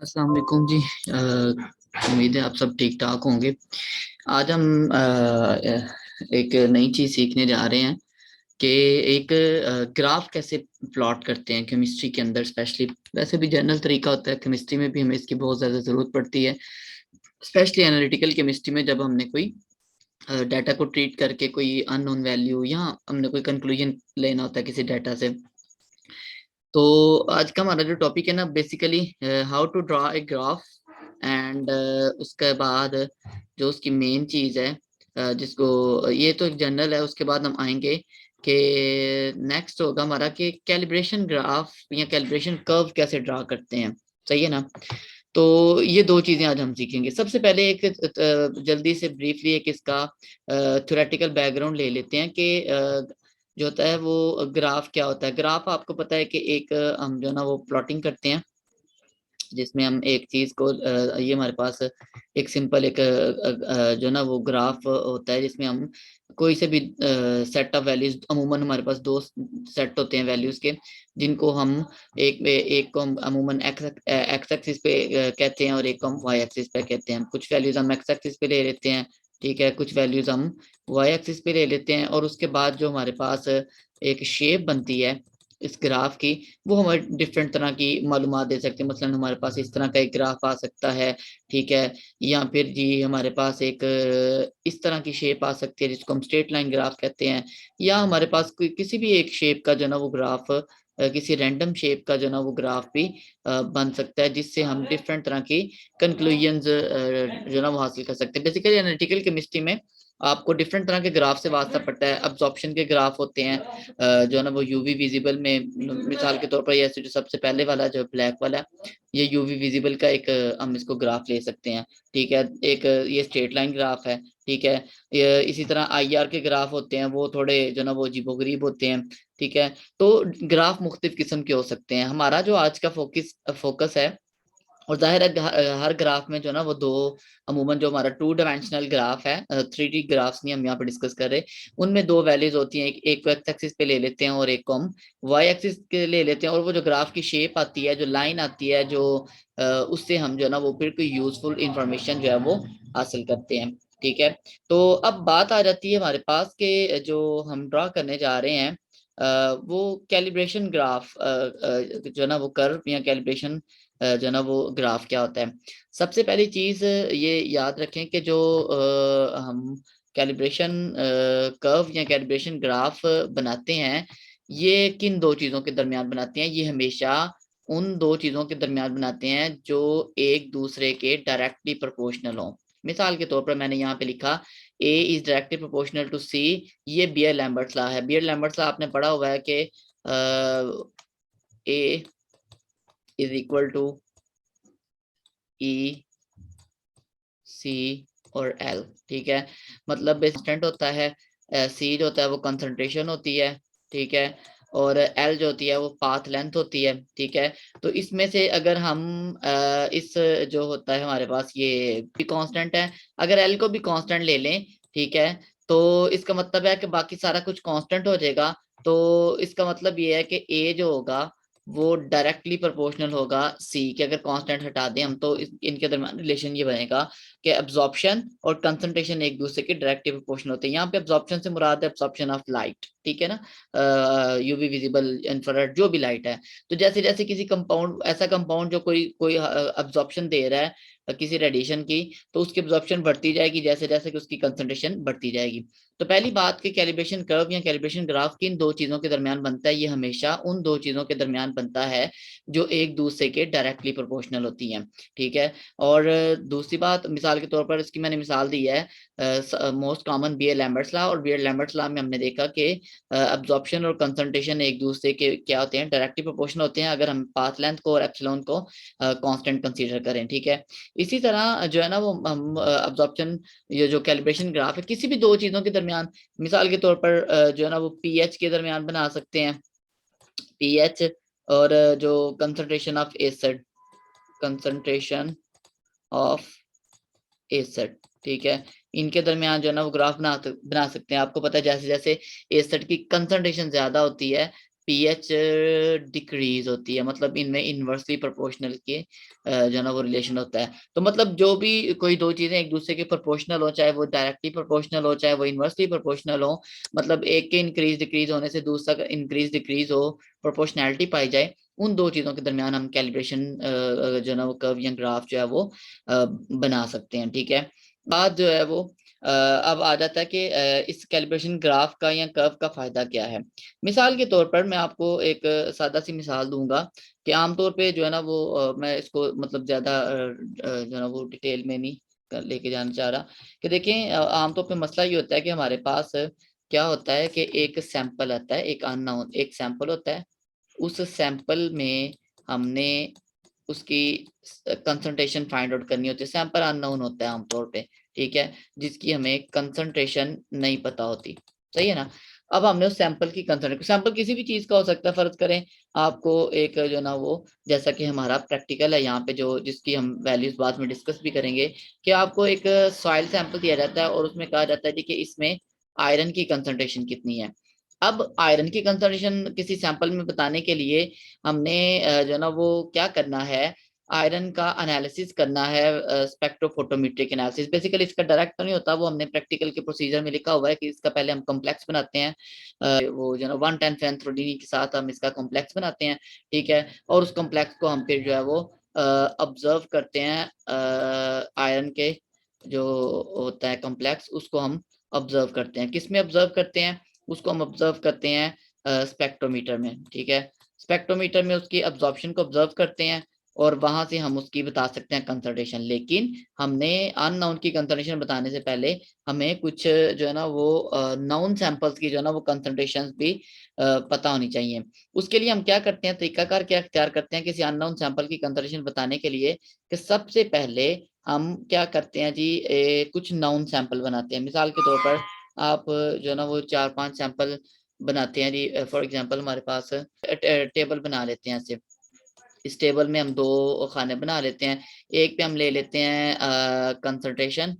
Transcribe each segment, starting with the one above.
अस्सलाम वालेकुम जी। उम्मीद है आप सब ठीक ठाक होंगे। आज हम एक नई चीज़ सीखने जा रहे हैं कि एक ग्राफ कैसे प्लॉट करते हैं केमिस्ट्री के अंदर स्पेशली। वैसे भी जनरल तरीका होता है, केमिस्ट्री में भी हमें इसकी बहुत ज़्यादा ज़रूरत पड़ती है, स्पेशली एनालिटिकल केमिस्ट्री में जब हमने कोई डाटा को ट्रीट करके कोई अननोन वैल्यू या हमने कोई कंक्लूजन लेना होता है किसी डाटा से। तो आज का हमारा जो टॉपिक है ना, basically how to draw a graph and उसके बाद जो उसकी मेन चीज़ है, जिसको ये तो जनरल है, उसके बाद हम आएंगे कि नेक्स्ट होगा हमारा कि कैलिब्रेशन ग्राफ या कैलिब्रेशन कर्व कैसे ड्रा करते हैं। सही है ना? तो ये दो चीजें आज हम सीखेंगे। सबसे पहले एक जल्दी से ब्रीफली एक इसका थ्योरेटिकल बैकग्राउंड ले लेते हैं कि जो होता है वो ग्राफ क्या होता है। ग्राफ आपको पता है कि एक हम जो ना वो प्लॉटिंग करते हैं, जिसमें हम एक चीज को ये हमारे पास एक सिंपल एक जो ना वो ग्राफ होता है, जिसमें हम कोई से भी सेट ऑफ वैल्यूज, अमूमन हमारे पास दो सेट होते हैं वैल्यूज के, जिनको हम एक एक को हम अमूमन एक्स एक्स एक्सिस पे कहते हैं और एक को हम वाई एक्सिस पे कहते हैं। कुछ वैल्यूज हम एक्स एक्सिस पे ले लेते हैं, ठीक है, कुछ वैल्यूज हम वाई एक्सिस पे ले लेते हैं, और उसके बाद जो हमारे पास एक शेप बनती है इस ग्राफ की, वो हमें डिफरेंट तरह की मालूमात दे सकते हैं। मसलन हमारे पास इस तरह का एक ग्राफ आ सकता है, ठीक है, या फिर जी हमारे पास एक इस तरह की शेप आ सकती है जिसको हम स्ट्रेट लाइन ग्राफ कहते हैं, या हमारे पास कोई किसी भी एक शेप का जो ना वो ग्राफ, किसी रैंडम शेप का जो ना वो ग्राफ भी बन सकता है, जिससे हम डिफरेंट तरह की कंक्लूजन्स जो ना वो हासिल कर सकते हैं। बेसिकली एनालिटिकल केमिस्ट्री में आपको डिफरेंट तरह के ग्राफ से वास्ता पड़ता है। अब्जॉर्प्शन के ग्राफ होते हैं, जो है ना वो यूवी विजिबल में, मिसाल के तौर पर ये जो सबसे पहले वाला जो ब्लैक वाला है, ये यूवी विजिबल का एक हम इसको ग्राफ ले सकते हैं, ठीक है। एक ये स्ट्रेट लाइन ग्राफ है, ठीक है। ये इसी तरह आईआर के ग्राफ होते हैं, वो थोड़े जो ना वो अजीबोगरीब होते हैं, ठीक है। तो ग्राफ मुख्तलिफ किस्म के हो सकते हैं। हमारा जो आज का फोकस है, और जाहिर है हर ग्राफ में जो ना वो दो, अमूमन जो हमारा टू डायमेंशनल ग्राफ है, थ्री डी ग्राफ्स नहीं हम यहाँ पे डिस्कस कर रहे, उनमें दो वैल्यूज होती हैं। एक को एक्स एक्सिस पे ले लेते हैं और एक को हम वाई एक्सिस के ले लेते हैं, और वो जो ग्राफ की शेप आती है, जो लाइन आती है, जो उससे हम जो है ना वो फिर कोई यूजफुल इंफॉर्मेशन जो है वो हासिल करते हैं, ठीक है। तो अब बात आ जाती है हमारे पास कि जो हम ड्रा करने जा रहे हैं, वो कैलिब्रेशन ग्राफ जो है ना वो कर्व या कैलिब्रेशन जो है ना वो ग्राफ क्या होता है। सबसे पहली चीज ये याद रखें कि जो हम कैलिब्रेशन कर्व या कैलिब्रेशन ग्राफ बनाते हैं, ये किन दो चीजों के दरमियान बनाते हैं। ये हमेशा उन दो चीजों के दरमियान बनाते हैं जो एक दूसरे के डायरेक्टली प्रोपोर्शनल हो। मिसाल के तौर पर मैंने यहाँ पे लिखा ए इज डायरेक्टली प्रोपोर्शनल टू सी। ये बियर लैम्बर्ट्स लॉ है। बियर लैम्बर्ट्स लॉ आपने पढ़ा हुआ है कि ए इज इक्वल टू ई सी और एल, ठीक है। मतलब कांस्टेंट होता है, सी जो होता है वो कंसंट्रेशन होती है, ठीक है, और एल जो होती है वो पाथ लेंथ होती है, ठीक है। तो इसमें से अगर हम इस जो होता है हमारे पास, ये भी कांस्टेंट है, अगर एल को भी कांस्टेंट ले लें, ठीक है, तो इसका मतलब है कि बाकी सारा कुछ कांस्टेंट हो जाएगा। तो इसका मतलब ये है कि ए जो होगा वो डायरेक्टली प्रोपोर्शनल होगा सी के। अगर कांस्टेंट हटा दें हम, तो इनके दरमियान रिलेशन ये बनेगा कि एब्जॉर्प्शन और कंसंट्रेशन एक दूसरे के डायरेक्टली प्रोपोर्शनल होते हैं। यहाँ पे एब्जॉर्प्शन से मुराद है एब्जॉर्प्शन ऑफ लाइट, ठीक है ना, यूवी विजिबल इंफ्रारेड जो भी लाइट है। तो जैसे जैसे किसी कंपाउंड, ऐसा कंपाउंड जो कोई कोई एब्जॉर्प्शन दे रहा है किसी रेडिएशन की, तो उसकी एब्जॉर्प्शन बढ़ती जाएगी जैसे जैसे कि उसकी कंसंट्रेशन बढ़ती जाएगी। तो पहली बात कि कैलिब्रेशन कर्व या कैलिब्रेशन ग्राफ किन दो चीजों के दरमियान बनता है। ये हमेशा उन दो चीजों के दरमियान बनता है जो एक दूसरे के डायरेक्टली प्रोपोर्शनल होती हैं, ठीक है। और दूसरी बात, मिसाल के तौर पर इसकी मैंने मिसाल दी है most common Beer Lambert's law. और बियर लैम्बर्ट्स लॉ में हमने देखा कि अब्जॉर्प्शन और कंसंट्रेशन एक दूसरे के क्या होते हैं, डायरेक्टली प्रोपोर्शनल होते हैं, अगर हम पाथ लेंथ को और एप्सिलॉन को कांस्टेंट कंसीडर करें, ठीक है। इसी तरह जो है ना वो हम अब्जॉर्प्शन, ये जो कैलिब्रेशन ग्राफ है, किसी भी दो चीजों के दरमियान, मिसाल के तौर पर जो है ना वो पीएच के दरमियान बना सकते हैं, पीएच और जो concentration of acid, concentration of acid, ठीक है, इनके दरमियान जो है ना वो ग्राफ बना सकते हैं। आपको पता है जैसे जैसे एसिड की कंसंट्रेशन ज्यादा होती है, पीएच डिक्रीज होती है, मतलब इनमें इनवर्सली प्रोपोर्शनल के जो ना वो रिलेशन होता है। तो मतलब जो भी कोई दो चीजें एक दूसरे के प्रोपोर्शनल हो, चाहे वो डायरेक्टली प्रोपोर्शनल हो चाहे वो इनवर्सली प्रोपोर्शनल हो, मतलब एक के इंक्रीज डिक्रीज होने से दूसरा का इंक्रीज डिक्रीज हो, प्रोपोर्शनैलिटी पाई जाए, उन दो चीजों के दरमियान हम कैलिब्रेशन जो ना वो कर्व या ग्राफ जो है वो बना सकते हैं। ठीक है, बात जो है वो अब आ जाता है कि इस कैलिब्रेशन ग्राफ का या कर्व का फायदा क्या है। मिसाल के तौर पर मैं आपको एक सादा सी मिसाल दूंगा कि आमतौर पे जो है ना वो मैं इसको मतलब ज्यादा जो है ना वो डिटेल में नहीं लेके जाना चाह रहा, कि देखें आमतौर पे मसला ये होता है कि हमारे पास क्या होता है कि एक सैंपल आता है, एक अननोन एक सैंपल होता है, उस सैंपल में हमने उसकी कंसंट्रेशन फाइंड आउट करनी होती है। सैंपल अननोन होता है आमतौर पे, ठीक है, जिसकी हमें कंसंट्रेशन नहीं पता होती, सही है ना। अब हमने उस सैंपल की कंसंट्रेशन, सैंपल किसी भी चीज का हो सकता है, फर्ज करें आपको एक जो ना वो, जैसा कि हमारा प्रैक्टिकल है यहाँ पे जो जिसकी हम वैल्यूज बाद में डिस्कस भी करेंगे, कि आपको एक सॉइल सैंपल दिया जाता है और उसमें कहा जाता है कि इसमें आयरन की कंसंट्रेशन कितनी है। अब आयरन की कंसंट्रेशन किसी सैंपल में बताने के लिए हमने जो ना वो क्या करना है, आयरन का एनालिसिस करना है, स्पेक्ट्रोफोटोमेट्रिक एनालिसिस। बेसिकली इसका डायरेक्ट तो नहीं होता, वो हमने प्रैक्टिकल के प्रोसीजर में लिखा हुआ है कि इसका पहले हम कॉम्प्लेक्स बनाते हैं, वो जो ना 110 फेनथ्रोडीनी के साथ हम इसका कॉम्प्लेक्स बनाते हैं, ठीक है, और उस कॉम्प्लेक्स को हम फिर जो है वो ऑब्जर्व करते हैं, आयरन के जो होता है कॉम्प्लेक्स उसको हम ऑब्जर्व करते हैं। किस में ऑब्जर्व करते हैं, उसको हम ऑब्जर्व करते हैं स्पेक्ट्रोमीटर में, ठीक है, स्पेक्ट्रोमीटर में उसकी अब्जॉर्प्शन को ऑब्जर्व करते हैं और वहां से हम उसकी बता सकते हैं कंसंट्रेशन। लेकिन हमने अननाउन की कंसंट्रेशन बताने से पहले हमें कुछ जो है ना वो नाउन सैंपल्स की जो है ना वो कंसंट्रेशन भी पता होनी चाहिए। उसके लिए हम क्या करते हैं, तरीकाकार क्या अख्तियार करते हैं किसी अननाउन सैंपल की कंसंट्रेशन बताने के लिए, कि सबसे पहले हम क्या करते हैं जी, कुछ नाउन सैंपल बनाते हैं। मिसाल के तौर पर आप जो है ना वो 4-5 सैंपल बनाते हैं जी। फॉर एग्जांपल हमारे पास टेबल बना लेते हैं ऐसे, इस टेबल में हम दो खाने बना लेते हैं। एक पे हम ले लेते हैं कंसंट्रेशन,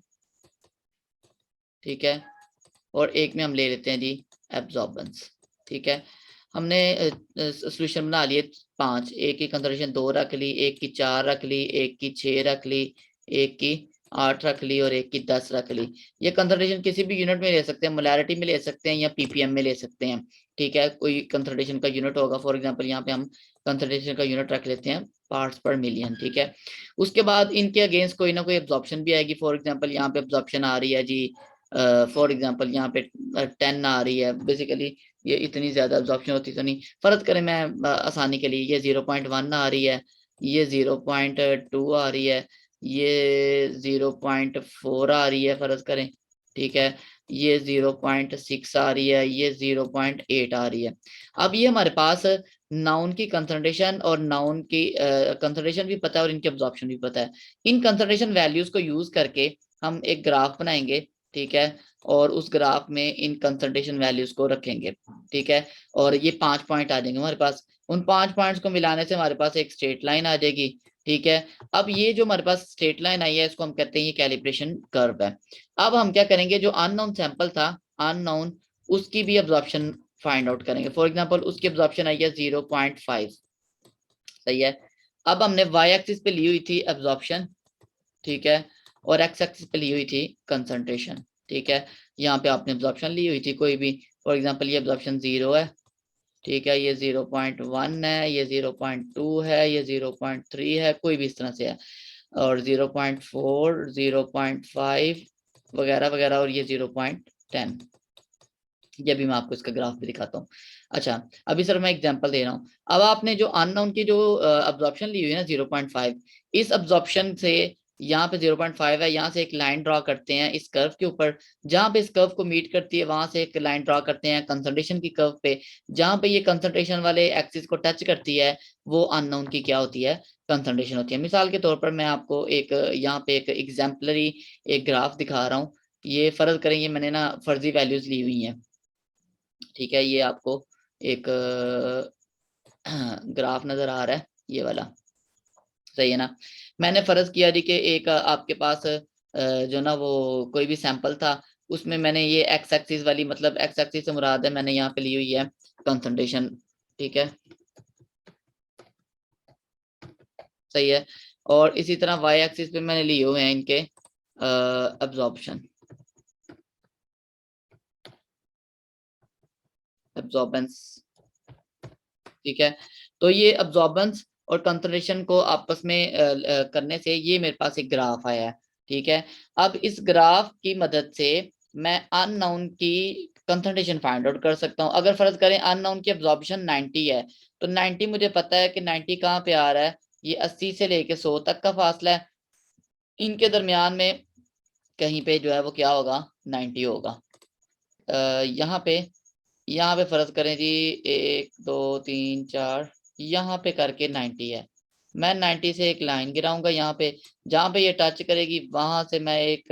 ठीक है, और एक में हम ले लेते हैं जी एब्जॉर्बेंस, ठीक है। हमने सोल्यूशन बना लिए 5, एक की कंसंट्रेशन 2 रख ली, एक की 4 रख ली, एक की 6 रख ली, एक की 8 रख ली और एक की 10 रख ली। ये कंसंट्रेशन किसी भी यूनिट में ले सकते हैं, मोलैरिटी में ले सकते हैं या पीपीएम में ले सकते हैं, ठीक है, कोई कंसंट्रेशन का यूनिट होगा। फॉर एग्जांपल यहाँ पे हम कंसंट्रेशन का यूनिट रख लेते हैं पार्ट्स पर मिलियन, ठीक है। उसके बाद इनके अगेंस्ट कोई ना कोई एब्जॉर्प्शन भी आएगी। फॉर एग्जांपल यहाँ पे एब्जॉर्प्शन आ रही है जी, फॉर एग्जांपल यहाँ पे 10 आ रही है। बेसिकली ये इतनी ज्यादा एब्जॉर्प्शन होती तो नहीं, फर्ज करें मैं आसानी के लिए, ये 0.1 आ रही है, ये 0.2 आ रही है, ये 0.4 आ रही है फर्ज करें, ठीक है, ये 0.6 आ रही है, ये 0.8 आ रही है। अब ये हमारे पास नाउन की कंसंट्रेशन और नाउन की कंसंट्रेशन भी पता है और इनकी एब्जॉर्प्शन भी पता है। इन कंसंट्रेशन वैल्यूज को यूज करके हम एक ग्राफ बनाएंगे, ठीक है, और उस ग्राफ में इन कंसंट्रेशन वैल्यूज को रखेंगे, ठीक है, और ये 5 पॉइंट आ जाएंगे हमारे पास। उन 5 पॉइंट्स को मिलाने से हमारे पास एक स्ट्रेट लाइन आ जाएगी, ठीक है। अब ये जो हमारे पास स्ट्रेट लाइन आई है इसको हम कहते हैं ये कैलिब्रेशन कर्व है। अब हम क्या करेंगे, जो अननोन सैंपल था, अननोन, उसकी भी एब्जॉर्प्शन फाइंड आउट करेंगे। फॉर एग्जांपल उसकी एब्जॉर्प्शन आई है 0.5, सही है। अब हमने वाई एक्सिस पे ली हुई थी एब्जॉर्प्शन, ठीक है, और एक्स एक्सिस पे ली हुई थी कंसंट्रेशन, ठीक है। यहाँ पे आपने एब्जॉर्प्शन ली हुई थी कोई भी, फॉर एग्जांपल ये एब्जॉर्प्शन 0 है, ठीक है, ये 0.1 है, ये 0.2 है, ये 0.3 है, कोई भी इस तरह से है, और 0.4, 0.5 वगैरह वगैरह, और ये 0.10। ये भी मैं आपको इसका ग्राफ भी दिखाता हूँ। अच्छा, अभी सर मैं एग्जांपल दे रहा हूँ। अब आपने जो अननोन की जो अब्जॉर्प्शन ली हुई है ना 0.5, इस अब्जॉर्प्शन से यहाँ पे 0.5 है, यहाँ से एक लाइन ड्रॉ करते हैं इस कर्व के ऊपर, जहाँ पे इस कर्व को मीट करती है वहां से एक लाइन ड्रॉ करते हैं कंसंट्रेशन की कर्व पे, जहाँ पे ये कंसंट्रेशन वाले एक्सिस को टच करती है वो अननोन की क्या होती है, कंसंट्रेशन होती है। मिसाल के तौर पर मैं आपको एक यहाँ पे एक एग्जाम्पलरी एक ग्राफ दिखा रहा हूँ। ये फर्ज करें ये मैंने ना फर्जी वैल्यूज ली हुई हैं, ठीक है, ये आपको एक ग्राफ नजर आ रहा है ये वाला, सही है ना। मैंने फर्ज किया जी कि एक आपके पास जो ना वो कोई भी सैंपल था, उसमें मैंने ये एक्स एक्सिस वाली, मतलब एक्स एक्सिस से मुराद है मैंने यहाँ पे ली हुई है कंसंट्रेशन, ठीक है, सही है। और इसी तरह वाई एक्सिस पे मैंने लिए हुए हैं इनके एब्जॉर्प्शन, एब्जॉर्बेंस, ठीक है। तो ये अब्जॉर्बेंस और कंसंट्रेशन को आपस में करने से ये मेरे पास एक ग्राफ आया है, ठीक है। अब इस ग्राफ की मदद से मैं अननोन की कंसंट्रेशन फाइंड आउट कर सकता हूँ। अगर फर्ज करें अननोन की अब्जॉर्प्शन 90 है, तो 90 मुझे पता है कि 90 कहाँ पे आ रहा है, ये 80 से लेके 100 तक का फासला है, इनके दरमियान में कहीं पे जो है वो क्या होगा, 90 होगा। यहाँ पे फर्ज करें जी, 1 2 3 4, यहाँ पे करके 90 है। मैं 90 से एक लाइन गिराऊंगा यहाँ पे, जहाँ पे ये टच करेगी वहां से मैं एक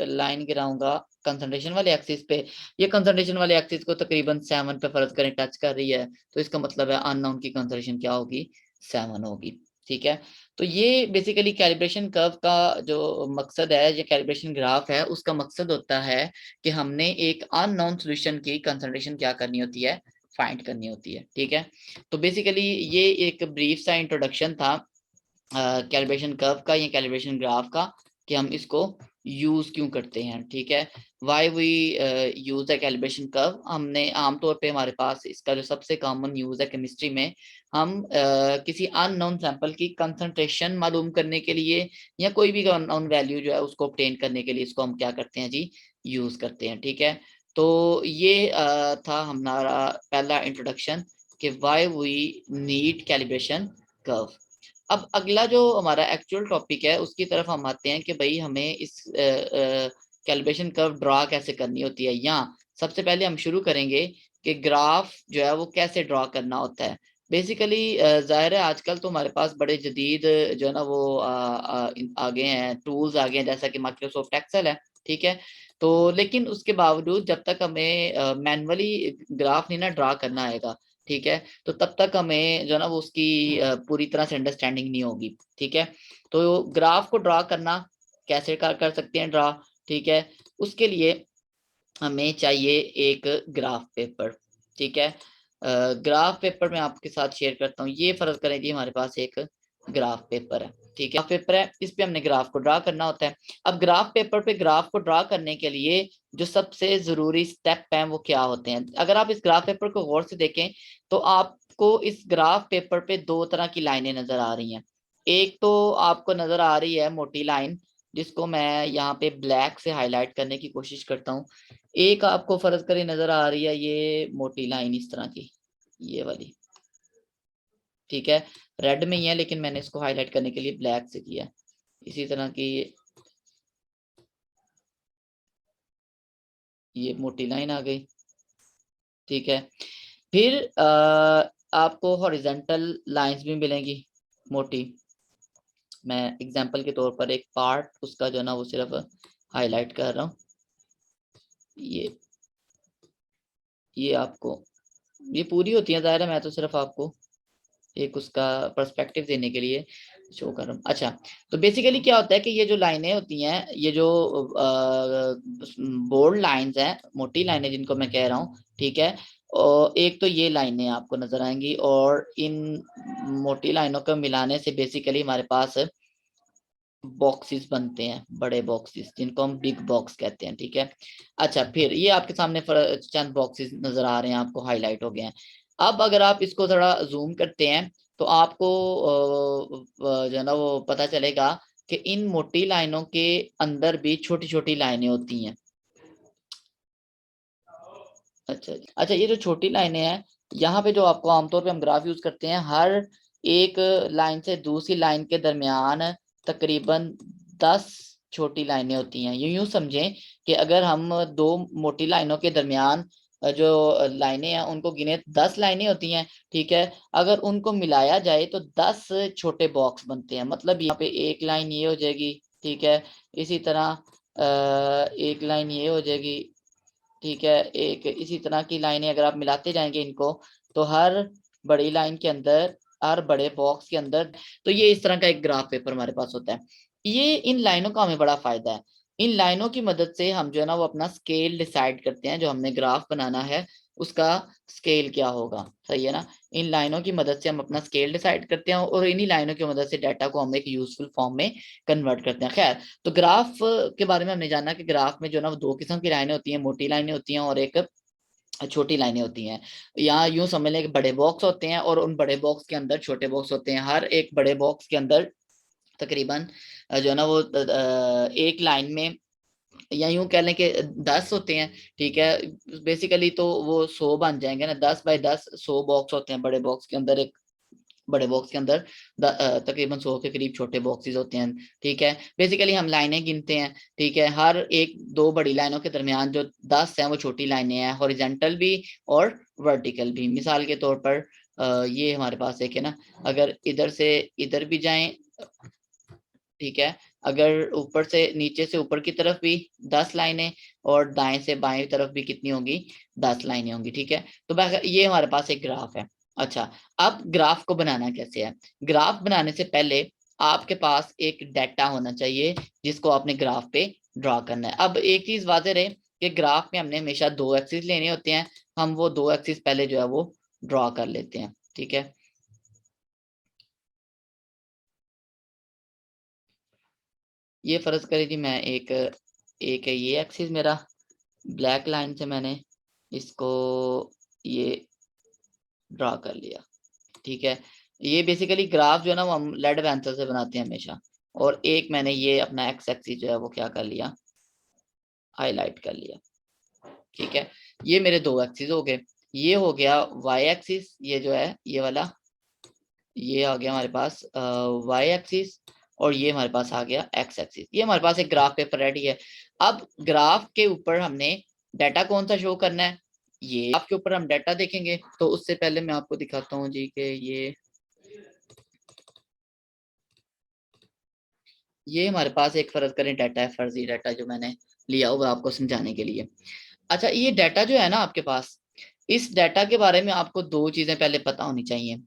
लाइन गिराऊंगा कंसंट्रेशन वाले एक्सिस पे। ये कंसंट्रेशन वाले एक्सिस को तकरीबन 7 पे फर्ज करें टच कर रही है, तो इसका मतलब है अननोन की कंसंट्रेशन क्या होगी, 7 होगी, ठीक है। तो ये बेसिकली कैलिब्रेशन कर्व का जो मकसद है, ये कैलिब्रेशन ग्राफ है, उसका मकसद होता है कि हमने एक अननोन सॉल्यूशन की कंसंट्रेशन क्या करनी होती है, फाइंड करनी होती है, ठीक है। तो बेसिकली ये एक ब्रीफ सा इंट्रोडक्शन था कैलिब्रेशन कर्व का या कैलिब्रेशन ग्राफ का, कि हम इसको यूज क्यों करते हैं, ठीक है। वाई वी यूज है कैलिब्रेशन कर्व, हमने आमतौर पे हमारे पास इसका जो सबसे कॉमन यूज है केमिस्ट्री में, हम किसी अननोन सैंपल की कंसंट्रेशन मालूम करने के लिए या कोई भी अननोन वैल्यू जो है उसको ऑब्टेन करने के लिए इसको हम क्या करते हैं जी, यूज करते हैं, ठीक है। तो ये था हमारा पहला इंट्रोडक्शन कि why we need calibration curve. अब अगला जो हमारा एक्चुअल टॉपिक है उसकी तरफ हम आते हैं कि भाई हमें इस कैलिब्रेशन कर्व ड्रा कैसे करनी होती है। यहाँ सबसे पहले हम शुरू करेंगे कि ग्राफ जो है वो कैसे ड्रा करना होता है। बेसिकली जाहिर है आजकल तो हमारे पास बड़े जदीद जो है ना वो आ गए हैं, टूल्स आ गए हैं, जैसा कि माइक्रोसॉफ्ट एक्सेल है, ठीक है। तो लेकिन उसके बावजूद जब तक हमें मैनुअली ग्राफ नहीं ना ड्रा करना आएगा, ठीक है, तो तब तक हमें जो है ना वो उसकी पूरी तरह से अंडरस्टैंडिंग नहीं होगी, ठीक है। तो ग्राफ को ड्रा करना कैसे कर सकते हैं ड्रा, ठीक है। उसके लिए हमें चाहिए एक ग्राफ पेपर, ठीक है। ग्राफ पेपर मैं आपके साथ शेयर करता हूँ। ये फर्ज करें जी हमारे पास एक ग्राफ पेपर है, ठीक है, ग्राफ पेपर है, इस पे हमने ग्राफ को ड्रा करना होता है। अब ग्राफ पेपर पे ग्राफ को ड्रा करने के लिए जो सबसे जरूरी स्टेप हैं वो क्या होते हैं। अगर आप इस ग्राफ पेपर को गौर से देखें तो आपको इस ग्राफ पेपर पे दो तरह की लाइनें नजर आ रही हैं। एक तो आपको नजर आ रही है मोटी लाइन, जिसको मैं यहाँ पे ब्लैक से हाईलाइट करने की कोशिश करता हूँ। एक आपको फर्ज करें नजर आ रही है ये मोटी लाइन इस तरह की, ये वाली, ठीक है, रेड में ही है लेकिन मैंने इसको हाईलाइट करने के लिए ब्लैक से किया। इसी तरह की ये मोटी लाइन आ गई, ठीक है। फिर आपको हॉरिजॉन्टल लाइंस भी मिलेंगी मोटी। मैं एग्जांपल के तौर पर एक पार्ट उसका जो है ना वो सिर्फ हाईलाइट कर रहा हूँ। ये आपको ये पूरी होती है, ज़ाहिर है मैं तो सिर्फ आपको एक उसका पर्सपेक्टिव देने के लिए शो कर रहा हूँ। अच्छा, तो बेसिकली क्या होता है कि ये जो लाइनें होती हैं, ये जो बोल्ड लाइंस हैं, मोटी लाइनें जिनको मैं कह रहा हूँ, ठीक है। और एक तो ये लाइनें आपको नजर आएंगी, और इन मोटी लाइनों को मिलाने से बेसिकली हमारे पास बॉक्सेस बनते हैं, बड़े बॉक्सेस जिनको हम बिग बॉक्स कहते हैं, ठीक है। अच्छा, फिर ये आपके सामने चंद बॉक्सेस नजर आ रहे हैं, आपको हाईलाइट हो गए हैं। अब अगर आप इसको थोड़ा जूम करते हैं तो आपको जो है ना वो पता चलेगा कि इन मोटी लाइनों के अंदर भी छोटी छोटी लाइनें होती हैं। अच्छा अच्छा, ये जो छोटी लाइनें हैं, यहाँ पे जो आपको आमतौर पे हम ग्राफ यूज करते हैं, हर एक लाइन से दूसरी लाइन के दरमियान तकरीबन 10 छोटी लाइनें होती हैं। यूं समझें कि अगर हम दो मोटी लाइनों के दरमियान जो लाइनें हैं उनको गिने 10 लाइनें होती हैं, ठीक है। अगर उनको मिलाया जाए तो 10 छोटे बॉक्स बनते हैं। मतलब यहाँ पे एक लाइन ये हो जाएगी, ठीक है, इसी तरह एक लाइन ये हो जाएगी, ठीक है, एक इसी तरह की लाइनें अगर आप मिलाते जाएंगे इनको, तो हर बड़ी लाइन के अंदर, हर बड़े बॉक्स के अंदर, तो ये इस तरह का एक ग्राफ पेपर हमारे पास होता है। ये इन लाइनों का हमें बड़ा फायदा है। इन लाइनों की मदद से हम जो है ना वो अपना स्केल डिसाइड करते हैं, जो हमने ग्राफ बनाना है उसका स्केल क्या होगा, सही है ना। इन लाइनों की मदद से हम अपना स्केल डिसाइड करते हैं और इन्हीं लाइनों की मदद से डाटा को हम एक यूजफुल फॉर्म में कन्वर्ट करते हैं। खैर, तो ग्राफ के बारे में हमने जाना कि ग्राफ में जो ना वो दो किस्म की लाइनें होती हैं, मोटी लाइनें होती हैं और एक छोटी लाइनें होती हैं। यहाँ यूं समझ लें कि बड़े बॉक्स होते हैं और उन बड़े बॉक्स के अंदर छोटे बॉक्स होते हैं। हर एक बड़े बॉक्स के अंदर तकरीबन जो है ना वो एक लाइन में, या यूं कह लें कि 10 होते हैं, ठीक है। बेसिकली तो वो 100 बन जाएंगे ना, 10 बाई 10 100 बॉक्स होते हैं बड़े बॉक्स के अंदर। एक बड़े बॉक्स के अंदर तकरीबन 100 के करीब छोटे बॉक्सेस होते हैं, ठीक है। बेसिकली हम लाइनें गिनते हैं, ठीक है। हर एक दो बड़ी लाइनों के दरमियान जो 10 हैं वो छोटी लाइनें हैं, हॉरिजेंटल भी और वर्टिकल भी। मिसाल के तौर पर ये हमारे पास एक है ना, अगर इधर से इधर भी जाएं, ठीक है, अगर ऊपर से नीचे से ऊपर की तरफ भी 10 लाइनें और दाएं से बाएं तरफ भी कितनी होंगी, 10 लाइनें होंगी, ठीक है। तो ये हमारे पास एक ग्राफ है। अच्छा, अब ग्राफ को बनाना कैसे है। ग्राफ बनाने से पहले आपके पास एक डाटा होना चाहिए जिसको आपने ग्राफ पे ड्रॉ करना है। अब एक चीज वाज़ेह रहे कि ग्राफ में हमने हमेशा दो एक्सिस लेने होते हैं। हम वो दो एक्सिस पहले जो है वो ड्रॉ कर लेते हैं, ठीक है। ये फर्ज करें जी, मैं एक एक है ये एक्सिस मेरा, ब्लैक लाइन से मैंने इसको ये ड्रा कर लिया, ठीक है। ये बेसिकली ग्राफ जो है ना वो हम लेड पेंसिल से बनाते हैं हमेशा। और एक मैंने ये अपना एक्स एक्सिस जो है वो क्या कर लिया, हाईलाइट कर लिया, ठीक है। ये मेरे दो एक्सिस हो गए। ये हो गया वाई एक्सिस, ये जो है ये वाला, ये आ गया हमारे पास वाई एक्सिस, और ये हमारे पास आ गया एक्स एक्सिस। ये हमारे पास एक ग्राफ पेपर रेडी है। अब ग्राफ के ऊपर हमने डाटा कौन सा शो करना है, ये ग्राफ के ऊपर हम डाटा देखेंगे। तो उससे पहले मैं आपको दिखाता हूँ जी कि ये हमारे पास एक फर्ज करें डाटा है, फर्जी डाटा जो मैंने लिया हुआ आपको समझाने के लिए। अच्छा, ये डाटा जो है ना आपके पास, इस डाटा के बारे में आपको दो चीजें पहले पता होनी चाहिए।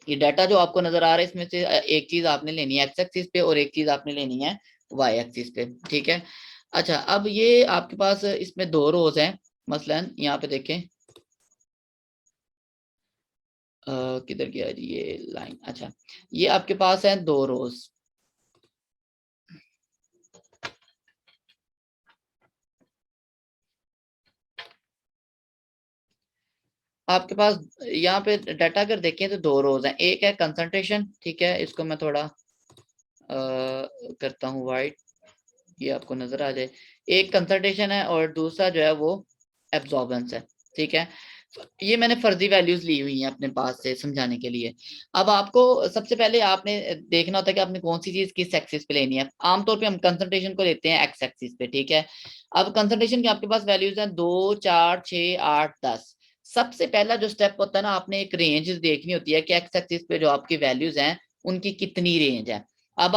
ये डाटा जो आपको नजर आ रहा है इसमें से एक चीज आपने लेनी है एक्स एक्सिस पे और एक चीज आपने लेनी है वाई एक्सिस पे, ठीक है। अच्छा, अब ये आपके पास इसमें दो रोज हैं। मसलन यहाँ पे देखें, किधर गया जी ये लाइन। अच्छा, ये आपके पास है दो रोज। आपके पास यहाँ पे डाटा अगर देखें तो दो रोज हैं। एक है कंसंट्रेशन, ठीक है, इसको मैं थोड़ा करता हूँ वाइट, ये आपको नजर आ जाए। एक कंसंट्रेशन है और दूसरा जो है वो एब्जॉर्बेंस है, ठीक है। ये मैंने फर्जी वैल्यूज ली हुई हैं अपने पास से समझाने के लिए। अब आपको सबसे पहले आपने देखना होता है कि आपने कौन सी चीज किस एक्सिस पे लेनी है। आमतौर पे हम कंसंट्रेशन को लेते हैं एक्स एक्सिस पे, ठीक है। अब कंसंट्रेशन की आपके पास वैल्यूज हैं 2 4 6 8 10। सबसे पहला जो स्टेप होता है ना, आपने एक रेंज देखनी होती है कि एक्स एक्सिस पे जो आपकी वैल्यूज हैं उनकी कितनी रेंज है। अब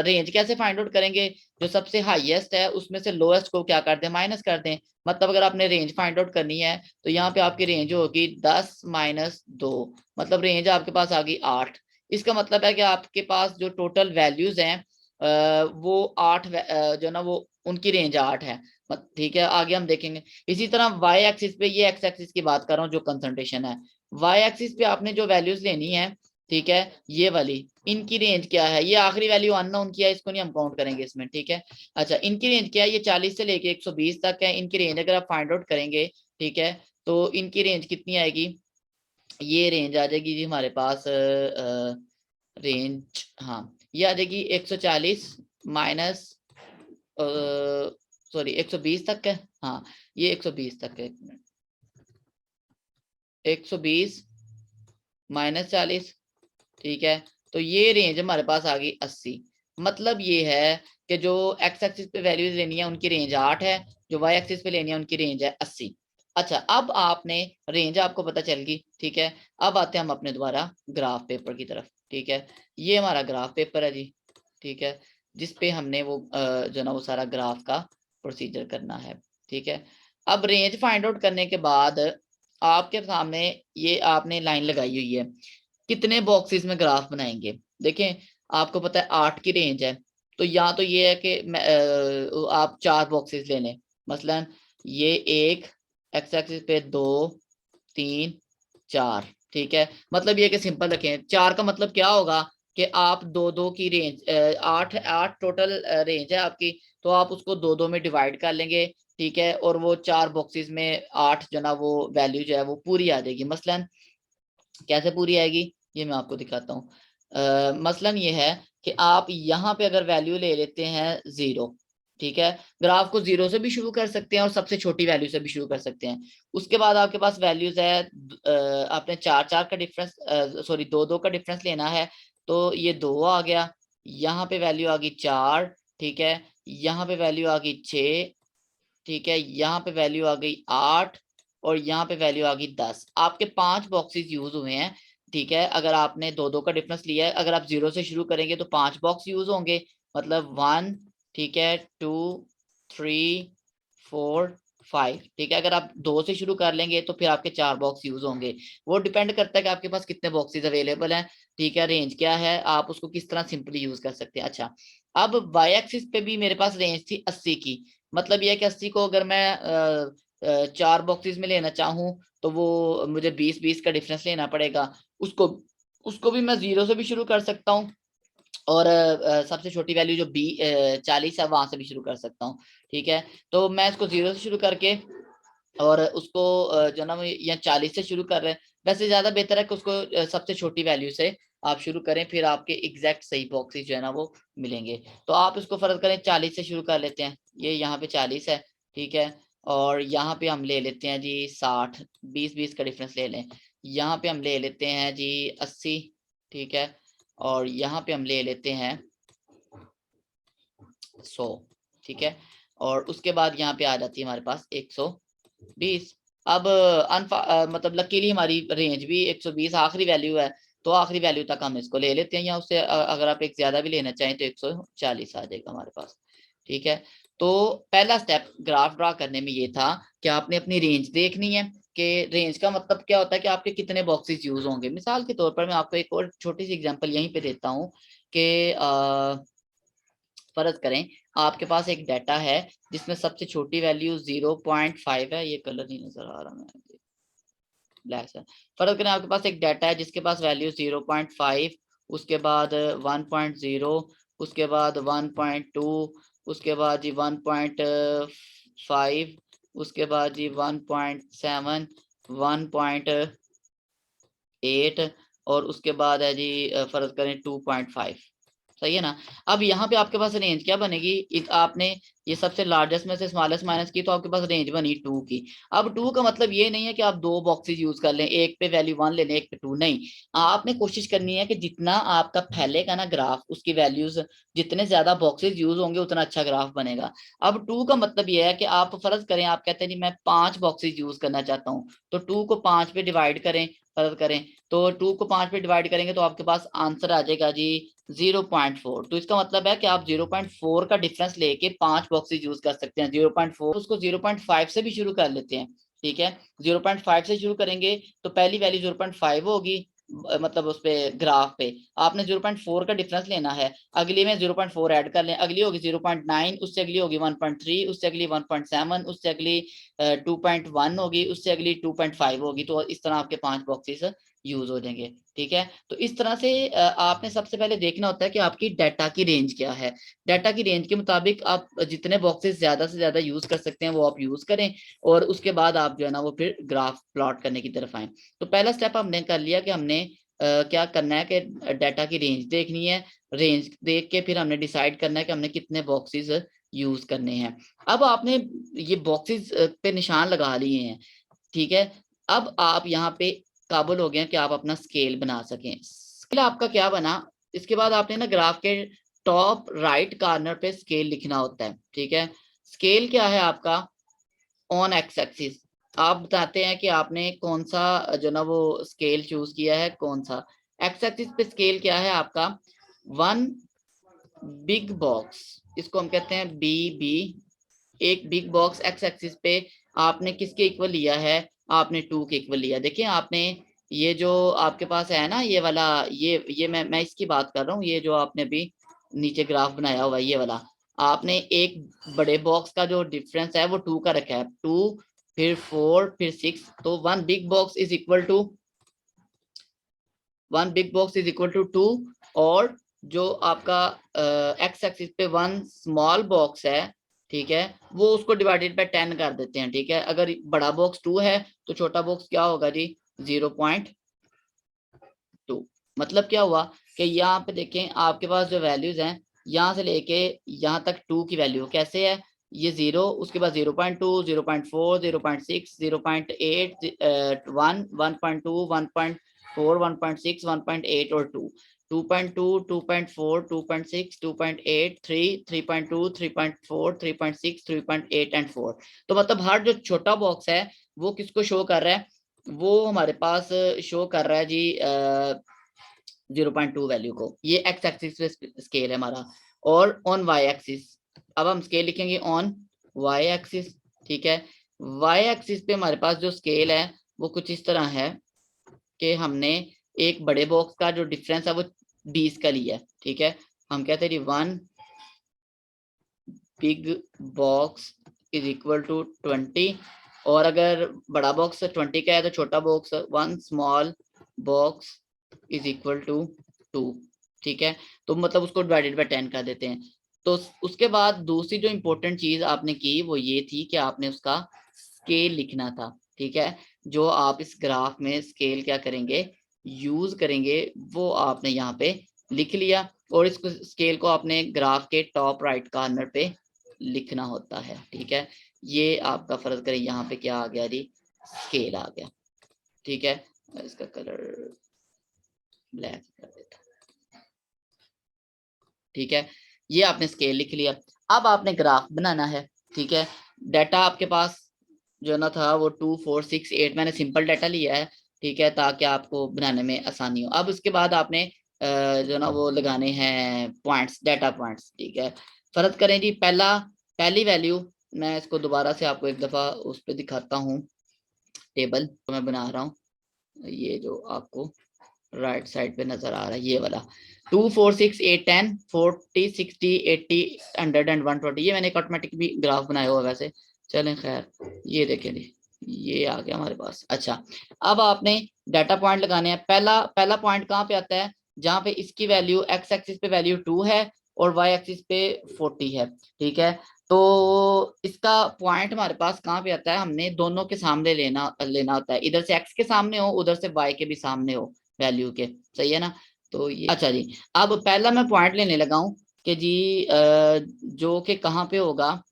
रेंज कैसे फाइंड आउट करेंगे, जो सबसे हाईएस्ट है उसमें से लोएस्ट को क्या कर दें, माइनस कर दें। मतलब अगर आपने रेंज फाइंड आउट करनी है तो यहाँ पे आपकी रेंज होगी 10 - 2, मतलब रेंज आपके पास आ गई 8। इसका मतलब है कि आपके पास जो टोटल वैल्यूज हैं वो 8 जो ना वो उनकी रेंज 8 है। ठीक है, आगे हम देखेंगे। इसी तरह वाई एक्सिस पे, ये एक्स एक्सिस की बात कर रहा हूँ जो कंसंट्रेशन है, वाई एक्सिस पे आपने जो वैल्यूज लेनी है, ठीक है, ये वाली, इनकी रेंज क्या है। ये आखिरी वैल्यू अननोन किया है, इसको नहीं हम काउंट करेंगे इसमें, ठीक है। अच्छा, इनकी रेंज क्या है, ये 40 से लेके 120 तक है। इनकी रेंज अगर आप फाइंड आउट करेंगे, ठीक है, तो इनकी रेंज कितनी आएगी, ये रेंज आ जाएगी जी हमारे पास रेंज, हाँ, ये आ जाएगी 140 माइनस, सॉरी 120 तक है, हाँ, ये 120 तक है। 120 -40, ठीक है। तो ये रेंज हमारे पास आ गई 80। मतलब ये है कि जो एक्स एक्सिस पे वैल्यूज लेनी है उनकी रेंज 8 है, जो वाई एक्सिस पे लेनी है उनकी रेंज है 80। अच्छा, अब आपने रेंज आपको पता चल गई, ठीक है। अब आते हैं हम अपने दोबारा ग्राफ पेपर की तरफ, ठीक है। ये हमारा ग्राफ पेपर है जी, ठीक है, जिसपे हमने वो जो ना वो सारा ग्राफ का प्रोसीजर करना है, ठीक है। अब रेंज फाइंड आउट करने के बाद आपके सामने ये आपने लाइन लगाई हुई है, कितने बॉक्सेस में ग्राफ बनाएंगे। देखें, आपको पता है 8 की रेंज है, तो या तो ये है कि आप 4 बॉक्सेस ले लें। मसलन ये एक, एक्स एक्सिस पे 2, 3 4, ठीक है। मतलब ये कि सिंपल रखें, 4 का मतलब क्या होगा कि आप दो दो की रेंज, 8 8 टोटल रेंज है आपकी, तो आप उसको दो दो में डिवाइड कर लेंगे, ठीक है। और वो 4 बॉक्सेस में 8 जो ना वो वैल्यू जो है वो पूरी आ जाएगी। मसलन कैसे पूरी आएगी ये मैं आपको दिखाता हूँ। मसलन ये है कि आप यहाँ पे अगर वैल्यू ले लेते हैं 0, ठीक है। ग्राफ को 0 से भी शुरू कर सकते हैं और सबसे छोटी वैल्यू से भी शुरू कर सकते हैं। उसके बाद आपके पास वैल्यूज है, आपने 4 4 का डिफरेंस, सॉरी 2 2 का डिफरेंस लेना है, तो ये 2 आ गया। यहाँ पे वैल्यू आ गई 4, ठीक है। यहाँ पे वैल्यू आ गई 6, ठीक है। यहाँ पे वैल्यू आ गई 8 और यहाँ पे वैल्यू आ गई 10। आपके 5 बॉक्सेस यूज हुए हैं, ठीक है। अगर आपने दो दो का डिफरेंस लिया है, अगर आप 0 से शुरू करेंगे तो 5 बॉक्स यूज होंगे, मतलब 1, ठीक है, 2 3 4 5, ठीक है। अगर आप 2 से शुरू कर लेंगे तो फिर आपके 4 बॉक्स यूज होंगे। वो डिपेंड करता है कि आपके पास कितने बॉक्सेस अवेलेबल हैं, ठीक है। रेंज क्या है, आप उसको किस तरह सिंपली यूज कर सकते हैं। अच्छा, अब वाई एक्सिस पे भी मेरे पास रेंज थी 80 की। मतलब ये है कि 80 को अगर मैं 4 बॉक्सेस में लेना चाहूँ तो वो मुझे 20 20 का डिफरेंस लेना पड़ेगा। उसको उसको भी मैं 0 से भी शुरू कर सकता हूँ और सबसे छोटी वैल्यू जो 40 है वहां से भी शुरू कर सकता हूँ, ठीक है। तो मैं इसको 0 से शुरू करके और उसको जो ना या 40 से शुरू कर रहे हैं। वैसे ज्यादा बेहतर है कि उसको सबसे छोटी वैल्यू से आप शुरू करें, फिर आपके एग्जैक्ट सही बॉक्सेस जो है ना वो मिलेंगे। तो आप इसको फर्ज करें 40 से शुरू कर लेते हैं, ये यहाँ पे 40 है, ठीक है। और यहाँ पे हम ले लेते हैं जी 60, 20 20 का डिफरेंस ले लें। यहाँ पे हम ले लेते हैं जी 80, ठीक है। और यहाँ पे हम ले लेते हैं 100, ठीक है। और उसके बाद यहाँ पे आ जाती है हमारे पास 120। अब मतलब लकीली हमारी रेंज भी 120 आखिरी वैल्यू है, तो आखिरी वैल्यू तक हम इसको ले लेते हैं, या उससे अगर आप एक ज्यादा भी लेना चाहें तो 140 आ जाएगा हमारे पास, ठीक है। तो पहला स्टेप ग्राफ ड्रा करने में ये था कि आपने अपनी रेंज देखनी है, कि रेंज का मतलब क्या होता है कि आपके कितने बॉक्सेस यूज होंगे। मिसाल के तौर पर मैं आपको एक और छोटी सी एग्जांपल यहीं पे देता हूँ कि फर्ज करें आपके पास एक डाटा है जिसमें सबसे छोटी वैल्यू 0.5 है। ये कलर नहीं नजर आ रहा है, ब्लैक है। फर्ज करें आपके पास एक डाटा है जिसके पास वैल्यू 0.5, उसके बाद 1.0, उसके बाद 1.2, उसके बाद जी 1.5, उसके बाद जी 1.7, 1.8 और उसके बाद है जी फर्ज करें 2.5। सही है ना। अब यहाँ पे आपके पास रेंज क्या बनेगी, आपने ये सबसे लार्जेस्ट में से स्मॉलेस्ट माइनस की तो आपके पास रेंज बनी 2 की। अब 2 का मतलब ये नहीं है कि आप दो बॉक्सेस यूज कर लें, एक पे वैल्यू 1 ले लें एक पे 2, नहीं। आपने कोशिश करनी है कि जितना आपका फैलेगा ना ग्राफ, उसकी वैल्यूज जितने ज्यादा बॉक्सेस यूज होंगे उतना अच्छा ग्राफ बनेगा। अब 2 का मतलब ये है कि आप फर्ज करें आप कहते हैं जी मैं 5 बॉक्सेस यूज करना चाहता हूँ, तो 2 को 5 पे डिवाइड करें, फर्ज करें तो 2 को 5 पे डिवाइड करेंगे तो आपके पास आंसर आ जाएगा जी 0.4। तो इसका मतलब है कि आप 0.4 का डिफरेंस लेके 5 बॉक्सेस यूज कर सकते हैं। 0.4 उसको 0.5 से भी शुरू कर लेते हैं, ठीक है। 0.5 से शुरू करेंगे तो पहली वैल्यू 0.5 होगी, मतलब उस पे ग्राफ पे आपने 0.4 का डिफरेंस लेना है। अगली में 0.4 ऐड कर लें, अगली होगी 0.9, उससे अगली होगी 1.3, उससे अगली 1.7, उससे अगली 2.1 होगी, उससे अगली 2.5 होगी। तो इस तरह आपके 5 बॉक्सेस यूज हो जाएंगे, ठीक है। तो इस तरह से आपने सबसे पहले देखना होता है कि आपकी डाटा की रेंज क्या है। डाटा की रेंज के मुताबिक आप जितने बॉक्सेस ज्यादा से ज्यादा यूज कर सकते हैं वो आप यूज करें, और उसके बाद आप जो है ना वो फिर ग्राफ प्लॉट करने की तरफ आए। तो पहला स्टेप हमने कर लिया कि हमने क्या करना है कि डाटा की रेंज देखनी है। रेंज देख के फिर हमने डिसाइड करना है कि हमने कितने बॉक्सेस यूज करने हैं। अब आपने ये बॉक्सेस पे निशान लगा लिए हैं, ठीक है। अब आप यहाँ पे काबुल हो गए कि आप अपना स्केल बना सकें। स्केल आपका क्या बना, इसके बाद आपने ना ग्राफ के टॉप राइट कॉर्नर पे स्केल लिखना होता है, ठीक है। स्केल क्या है आपका, ऑन एक्स एक्सिस। आप बताते हैं कि आपने कौन सा जो ना वो स्केल चूज किया है, कौन सा। एक्स एक्सिस पे स्केल क्या है आपका, वन बिग बॉक्स, इसको हम कहते हैं बी बी। एक बिग बॉक्स एक्स एक्सिस पे आपने किसके इक्वल लिया है, आपने 2 के इक्वल लिया। देखिए आपने ये जो आपके पास है ना ये वाला, ये मैं इसकी बात कर रहा हूँ, ये जो आपने अभी नीचे ग्राफ बनाया हुआ है ये वाला, आपने एक बड़े बॉक्स का जो डिफरेंस है वो 2 का रखा है। 2 फिर 4, फिर 6। तो one big box is equal to 2, और जो आपका एक्स एक्सिस पे वन स्मॉल बॉक्स है, ठीक है, वो उसको डिवाइडेड बाय 10 कर देते हैं। ठीक है, अगर बड़ा बॉक्स 2 है तो छोटा बॉक्स क्या होगा जी, 0.2। मतलब क्या हुआ कि यहाँ पे देखें आपके पास जो वैल्यूज हैं, यहाँ से लेके यहाँ तक 2 की वैल्यू कैसे है, ये 0, उसके बाद 0.2, 0.4, 0.6, 0.8, 1, 1.2, 1.4, 1.6, 1.8 और 2, 2.2, 2.4, 2.6, 2.8, 3, 3.2, 3.4, 3.6, 3.8 एंड 4। तो मतलब हर जो छोटा बॉक्स है वो किसको शो कर रहा है, वो हमारे पास शो कर रहा है जी 0.2 वैल्यू को। ये एक्स एक्सिस पे स्केल है हमारा। और ऑन वाई एक्सिस, अब हम स्केल लिखेंगे ऑन वाई एक्सिस। ठीक है, वाई एक्सिस पे हमारे पास जो स्केल है वो कुछ इस तरह है कि हमने एक बड़े बॉक्स का जो डिफरेंस है वो 20 का लिया है। ठीक है, हम कहते हैं 1 big box is equal to 20, और अगर बड़ा बॉक्स 20 का है तो छोटा box 1 small box is equal to 2। ठीक है, तो मतलब उसको डिवाइडेड बाय 10 कर देते हैं। तो उसके बाद दूसरी जो इंपॉर्टेंट चीज आपने की वो ये थी कि आपने उसका स्केल लिखना था। ठीक है, जो आप इस ग्राफ में स्केल क्या करेंगे, यूज करेंगे, वो आपने यहाँ पे लिख लिया, और इस स्केल को आपने ग्राफ के टॉप राइट कॉर्नर पे लिखना होता है। ठीक है, ये आपका फर्ज करें यहाँ पे क्या आ गया जी, स्केल आ गया। ठीक है, इसका कलर ब्लैक कर देता। ठीक है, ये आपने स्केल लिख लिया। अब आपने ग्राफ बनाना है। ठीक है, डाटा आपके पास जो ना था वो 2, 4, 6, 8, मैंने सिंपल डाटा लिया है। ठीक है, ताकि आपको बनाने में आसानी हो। अब उसके बाद आपने जो ना वो लगाने हैं पॉइंट्स, डाटा पॉइंट्स। ठीक है, फर्ज करें जी पहली वैल्यू, मैं इसको दोबारा से आपको एक दफा उस पर दिखाता हूँ, टेबल तो मैं बना रहा हूँ, ये जो आपको राइट साइड पे नजर आ रहा है ये वाला 2, 4, 6, 8, 10, 40, 60, 80, 100 एंड 120। ये मैंने एक ऑटोमेटिक भी ग्राफ बनाया हुआ वैसे। चलें खैर, ये देखें जी, ये आ गया हमारे पास। अच्छा, अब आपने डाटा पॉइंट लगाने हैं। पहला पॉइंट कहाँ पे आता है, जहाँ पे इसकी वैल्यू एक्स एक्सिस पे वैल्यू 2 है और वाई एक्सिस पे 40 है। ठीक है, तो इसका पॉइंट हमारे पास कहाँ पे आता है, हमने दोनों के सामने लेना लेना होता है, इधर से एक्स के सामने हो, उधर से वाई के भी सामने हो वैल्यू के। सही है ना, तो ये अच्छा जी। अब पहला मैं पॉइंट लेने लगा हूं कि जी जो कि कहाँ पे होगा,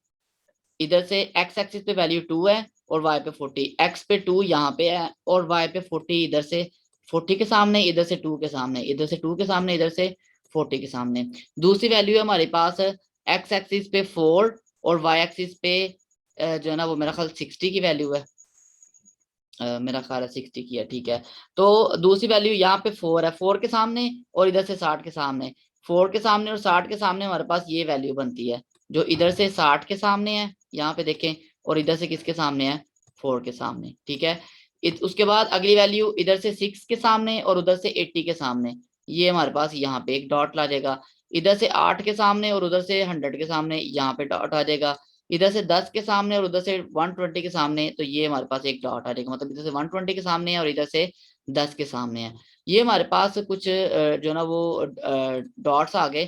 इधर से एक्स एक्सिस पे वैल्यू 2 है और वाई पे 40, एक्स पे 2 यहाँ पे है और वाई पे 40, इधर से 40 के सामने, इधर से 2 के सामने, इधर से 2 के सामने, इधर से 40 के सामने। दूसरी वैल्यू है हमारे पास एक्स एक्सिस पे 4 और वाई एक्सिस पे जो है ना वो मेरा ख्याल 60 की वैल्यू है। मेरा ख्याल है 60 की है। ठीक है, तो दूसरी वैल्यू यहाँ पे 4 है, 4 के सामने और इधर से 60 के सामने, 4 के सामने और 60 के सामने हमारे पास ये वैल्यू बनती है, जो इधर से 60 के सामने है यहाँ पे देखें, और इधर से किसके सामने है, 4 के सामने। ठीक है, उसके बाद अगली वैल्यू इधर से 6 के सामने और उधर से 80 के सामने, ये हमारे पास यहाँ पे एक डॉट ला जाएगा। इधर से 8 के सामने और उधर से 100 के सामने, यहाँ पे डॉट आ जाएगा। इधर से 10 के सामने और उधर से 120 के सामने, तो ये हमारे पास एक डॉट आ जाएगा, मतलब इधर से 120 के सामने है और इधर से 10 के सामने है। ये हमारे पास कुछ जो ना वो डॉट्स आ गए।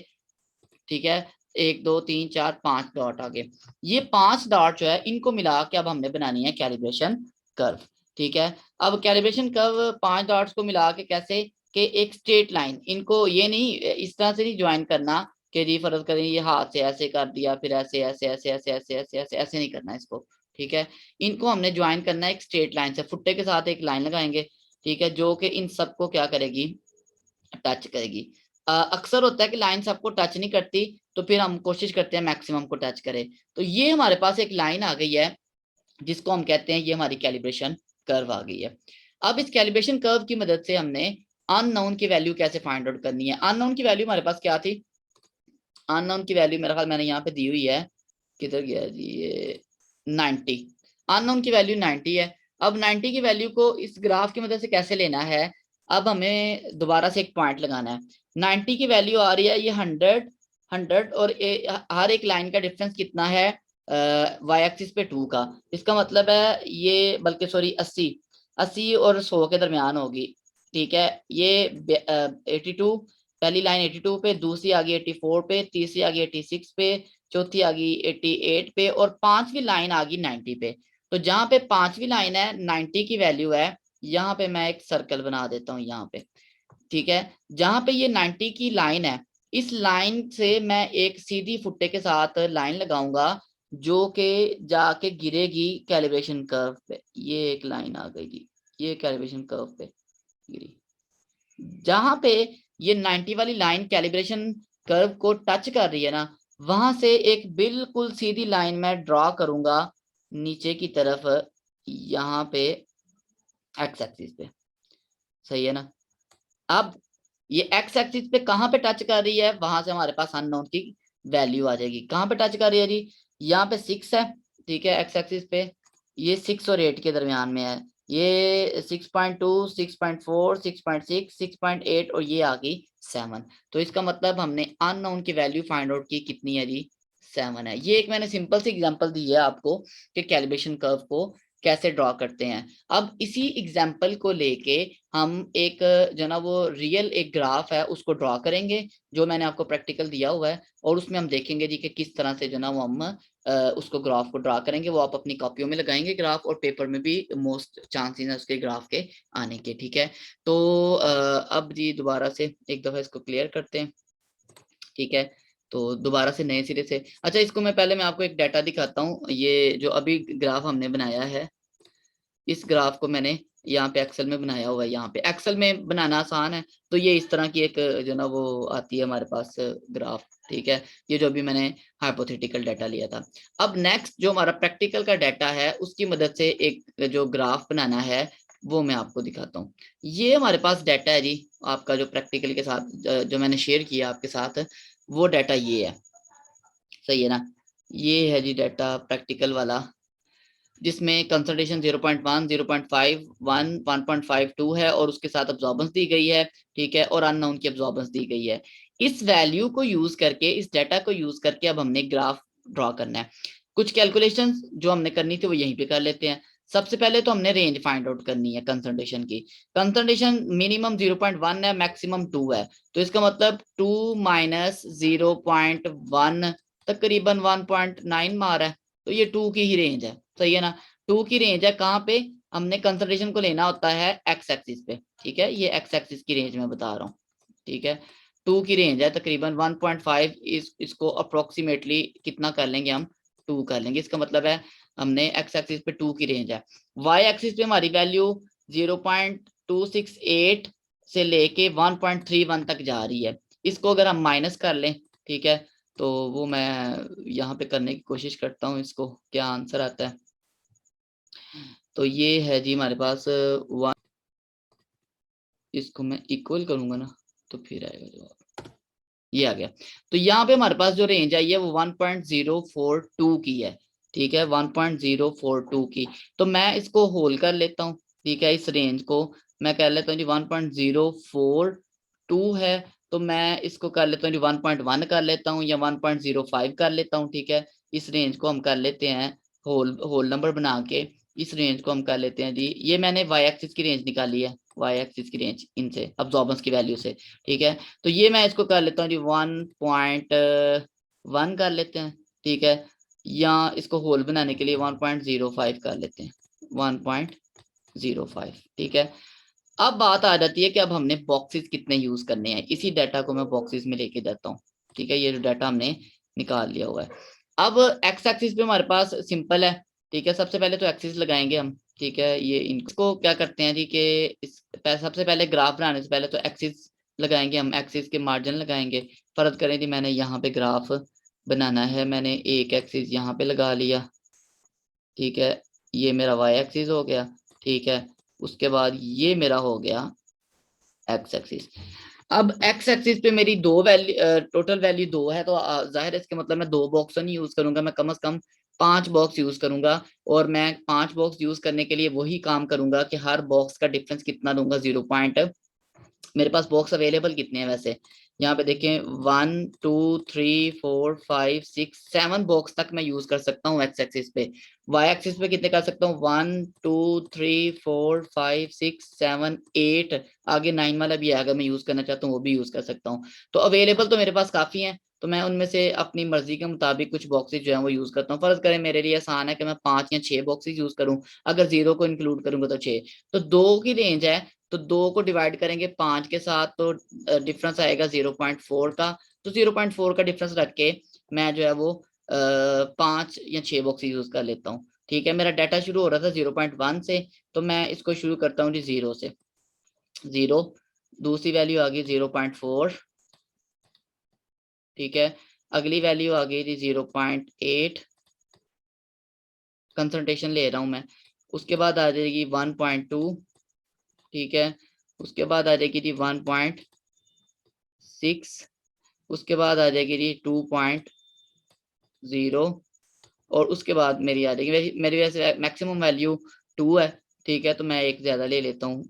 ठीक है, 1, 2, 3, 4, 5 डॉट आ गए। ये 5 डॉट जो है इनको मिला के अब हमने बनानी है कैलिब्रेशन कर्व। ठीक है, अब कैलिब्रेशन कर्व 5 डॉट्स को मिला के कैसे, कि एक स्ट्रेट लाइन, इनको ये नहीं इस तरह से नहीं ज्वाइन करना कि जी फर्ज करें ये हाथ से ऐसे कर दिया फिर ऐसे ऐसे ऐसे ऐसे ऐसे ऐसे ऐसे ऐसे नहीं करना इसको। ठीक है, इनको हमने ज्वाइन करना है एक स्ट्रेट लाइन से, फुट्टे के साथ एक लाइन लगाएंगे। ठीक है, जो कि इन सबको क्या करेगी, टच करेगी। अक्सर होता है कि लाइन सबको टच नहीं करती, तो फिर हम कोशिश करते हैं मैक्सिमम को टच करें। तो ये हमारे पास एक लाइन आ गई है जिसको हम कहते हैं ये हमारी कैलिब्रेशन कर्व आ गई है। अब इस कैलिब्रेशन कर्व की मदद से हमने अननोन की वैल्यू कैसे फाइंड आउट करनी है। अननोन की वैल्यू हमारे पास क्या थी, अननोन की वैल्यू मेरा ख्याल मैंने यहाँ पे दी हुई है, किधर गया जी ये, 90। अननोन की वैल्यू 90 है। अब 90 की वैल्यू को इस ग्राफ की मदद से कैसे लेना है, अब हमें दोबारा से एक पॉइंट लगाना है। 90 की वैल्यू आ रही है ये 100 और हर एक लाइन का डिफरेंस कितना है, वाई एक्सिस पे 2 का, इसका मतलब है ये, बल्कि सॉरी 80 और 100 के दरमियान होगी, ठीक है। ये 82, पहली लाइन 82 पे, दूसरी आ गई 84 पे, तीसरी आ गई 86 पे, चौथी आ गई 88 पे, और पांचवी लाइन आ गई 90 पे। तो जहां पे पांचवी लाइन है 90 की वैल्यू है, यहाँ पे मैं एक सर्कल बना देता हूँ यहाँ पे, ठीक है। जहां पे ये 90 की लाइन है, इस लाइन से मैं एक सीधी फुट्टे के साथ लाइन लगाऊंगा, जो कि जाके गिरेगी कैलिब्रेशन कर्व पे। ये एक लाइन आ गई जी, ये कैलिब्रेशन कर्व पे गिरी। जहां पे ये 90 वाली लाइन कैलिब्रेशन कर्व को टच कर रही है ना, वहां से एक बिल्कुल सीधी लाइन मैं ड्रॉ करूंगा नीचे की तरफ, यहाँ पे एक्स एक्सिस पे, सही है ना। अब ये एक्स एक्सिस पे कहाँ पे टच कर रही है, वहां से हमारे पास अननोन की वैल्यू आ जाएगी। कहाँ पे टच कर रही है जी, यहाँ पे 6 है, ठीक है, एक्स एक्सिस पे। ये 6 और 8 के दरमियान में है, ये 6.2, 6.4, 6.6, 6.8 और ये आ गई 7। तो इसका मतलब हमने अननोन की वैल्यू फाइंड आउट की, कितनी है जी, 7 है। ये एक मैंने सिंपल सी एग्जांपल दी है आपको कि कैलिब्रेशन कर्व को कैसे ड्रॉ करते हैं। अब इसी एग्जांपल को लेके हम एक जो ना वो रियल एक ग्राफ है उसको ड्रॉ करेंगे, जो मैंने आपको प्रैक्टिकल दिया हुआ है, और उसमें हम देखेंगे जी कि किस तरह से जो ना वो हम उसको ग्राफ को ड्रॉ करेंगे। वो आप अपनी कॉपियों में लगाएंगे ग्राफ, और पेपर में भी मोस्ट चांसेस है उसके ग्राफ के आने के, ठीक है। तो अब जी दोबारा से एक दफा इसको क्लियर करते हैं, ठीक है। तो दोबारा से नए सिरे से, अच्छा इसको मैं आपको एक डाटा दिखाता हूँ। ये जो अभी ग्राफ हमने बनाया है, इस ग्राफ को मैंने यहाँ पे एक्सेल में बनाया हुआ है। यहाँ पे एक्सेल में बनाना आसान है, तो ये इस तरह की एक जो ना वो आती है हमारे पास ग्राफ, ठीक है। ये जो अभी मैंने हाइपोथेटिकल डाटा लिया था। अब नेक्स्ट जो हमारा प्रैक्टिकल का डाटा है, उसकी मदद से एक जो ग्राफ बनाना है वो मैं आपको दिखाता हूँ। ये हमारे पास डाटा है जी, आपका जो प्रैक्टिकल के साथ जो मैंने शेयर किया आपके साथ, वो डाटा ये है, सही है ना। ये है जी डाटा प्रैक्टिकल वाला, जिसमें कंसंट्रेशन 0.1, 0.5, 1, 1.52 है, और उसके साथ अब्जॉर्बेंस दी गई है, ठीक है, और अननोन की अब्जॉर्बेंस दी गई है। इस वैल्यू को यूज करके, इस डाटा को यूज करके अब हमने ग्राफ ड्रॉ करना है। कुछ कैलकुलेशंस जो हमने करनी थी वो यहीं पे कर लेते हैं। सबसे पहले तो हमने रेंज फाइंड आउट करनी है कंसंट्रेशन की। कंसंट्रेशन मिनिमम 0.1 है, मैक्सिमम 2 है, तो इसका मतलब 2 माइनस 0.1 तकरीबन 1.9 मार है, तो ये 2 की ही रेंज है, सही है ना। 2 की रेंज है, कहाँ पे हमने कंसंट्रेशन को लेना होता है, एक्स एक्सिस पे, ठीक है। ये एक्स एक्सिस की रेंज में बता रहा हूँ, ठीक है। 2 की रेंज है तकरीबन 1.5, इसको अप्रोक्सीमेटली कितना कर लेंगे हम, 2 कर लेंगे। इसका मतलब है हमने एक्स एक्सिस पे 2 की रेंज है। वाई एक्सिस पे हमारी वैल्यू 0.268 से लेके 1.31 तक जा रही है। इसको अगर हम माइनस कर लें, ठीक है, तो वो मैं यहाँ पे करने की कोशिश करता हूँ, इसको क्या आंसर आता है। तो ये है जी हमारे पास 1, इसको मैं इक्वल करूंगा ना तो फिर आएगा जवाब, ये आ गया। तो यहाँ पे हमारे पास जो रेंज आई है वो 1.042 की है, ठीक है, 1.042 की। तो मैं इसको होल कर लेता हूँ, ठीक है, इस रेंज को मैं कर लेता हूँ जी 1.042 है, तो मैं इसको कर लेता हूँ जी 1.1 कर लेता हूँ, या 1.05 कर लेता हूँ, ठीक है। इस रेंज को हम कर लेते हैं होल होल नंबर बना के, इस रेंज को हम कर लेते हैं जी, ये मैंने वाई एक्सिस की रेंज निकाली है, वाई एक्सिस की रेंज इनसे अब्जॉर्बेंस की वैल्यू से, ठीक है। तो ये मैं इसको कर लेता हूँ जी 1.1 कर लेते हैं, ठीक है, या इसको होल बनाने के लिए 1.05 कर लेते हैं, 1.05, ठीक है। अब बात आ जाती है कि अब हमने बॉक्सेस कितने यूज करने हैं। इसी डाटा को मैं बॉक्सेस में लेके जाता हूँ, ठीक है। ये जो डाटा हमने निकाल लिया हुआ है। अब एक्स एक्सिस पे हमारे पास सिंपल है, ठीक है। सबसे पहले तो एक्सिस लगाएंगे हम, ठीक है। ये इनको क्या करते हैं जी कि सबसे पहले ग्राफ बनाने से पहले तो एक्सिस लगाएंगे हम, एक्सिस के मार्जिन लगाएंगे। फर्ज करें जी मैंने यहाँ पे ग्राफ बनाना है, मैंने एक एक्सिस यहाँ पे लगा लिया, ठीक है, ये मेरा वाई एक्सिस हो गया, ठीक है। उसके बाद ये मेरा हो गया एक्स एक्सिस। अब एक्स एक्सिस पे मेरी दो वैल्यू, टोटल वैल्यू 2 है, तो जाहिर है इसके मतलब मैं 2 बॉक्स नहीं यूज करूंगा, मैं कम से कम 5 बॉक्स यूज करूंगा। और मैं 5 बॉक्स यूज करने के लिए वही काम करूंगा कि हर बॉक्स का डिफरेंस कितना दूंगा, 0 पॉइंट। मेरे पास बॉक्स अवेलेबल कितने हैं वैसे, यहाँ पे देखें 1 2 3 4 5 6 7 बॉक्स तक मैं यूज कर सकता हूँ एक्स एक्सिस पे। वाई एक्सिस पे कितने कर सकता हूँ? 1 2 3 4 5 6 7 8, आगे 9 वाला भी है, अगर मैं यूज करना चाहता हूँ वो भी यूज कर सकता हूँ। तो अवेलेबल तो मेरे पास काफी है, तो मैं उनमें से अपनी मर्जी के मुताबिक कुछ बॉक्सेस जो है वो यूज करता हूँ। फर्ज करें मेरे लिए आसान है कि मैं 5 या 6 बॉक्सेस यूज करूँ, अगर जीरो को इंक्लूड करूंगा तो 6। तो 2 की रेंज है, तो 2 को डिवाइड करेंगे 5 के साथ, तो डिफरेंस आएगा 0.4 का। तो 0.4 का डिफरेंस रख के मैं जो है वो 5 या 6 बॉक्स यूज कर लेता हूँ। ठीक है, मेरा डाटा शुरू हो रहा था 0.1 से, तो मैं इसको शुरू करता हूँ जी 0 से। 0, दूसरी वैल्यू आ गई 0.4। ठीक है, अगली वैल्यू आ गई थी 0.8, कंसंट्रेशन ले रहा हूं मैं। उसके बाद आ जाएगी 1.2। ठीक है, उसके बाद आ जाएगी थी 1.6, उसके बाद आ जाएगी थी 2.0, और उसके बाद मेरी आ जाएगी, मेरी वैसे मैक्सिमम वैल्यू 2 है। ठीक है, तो मैं एक ज्यादा ले लेता हूँ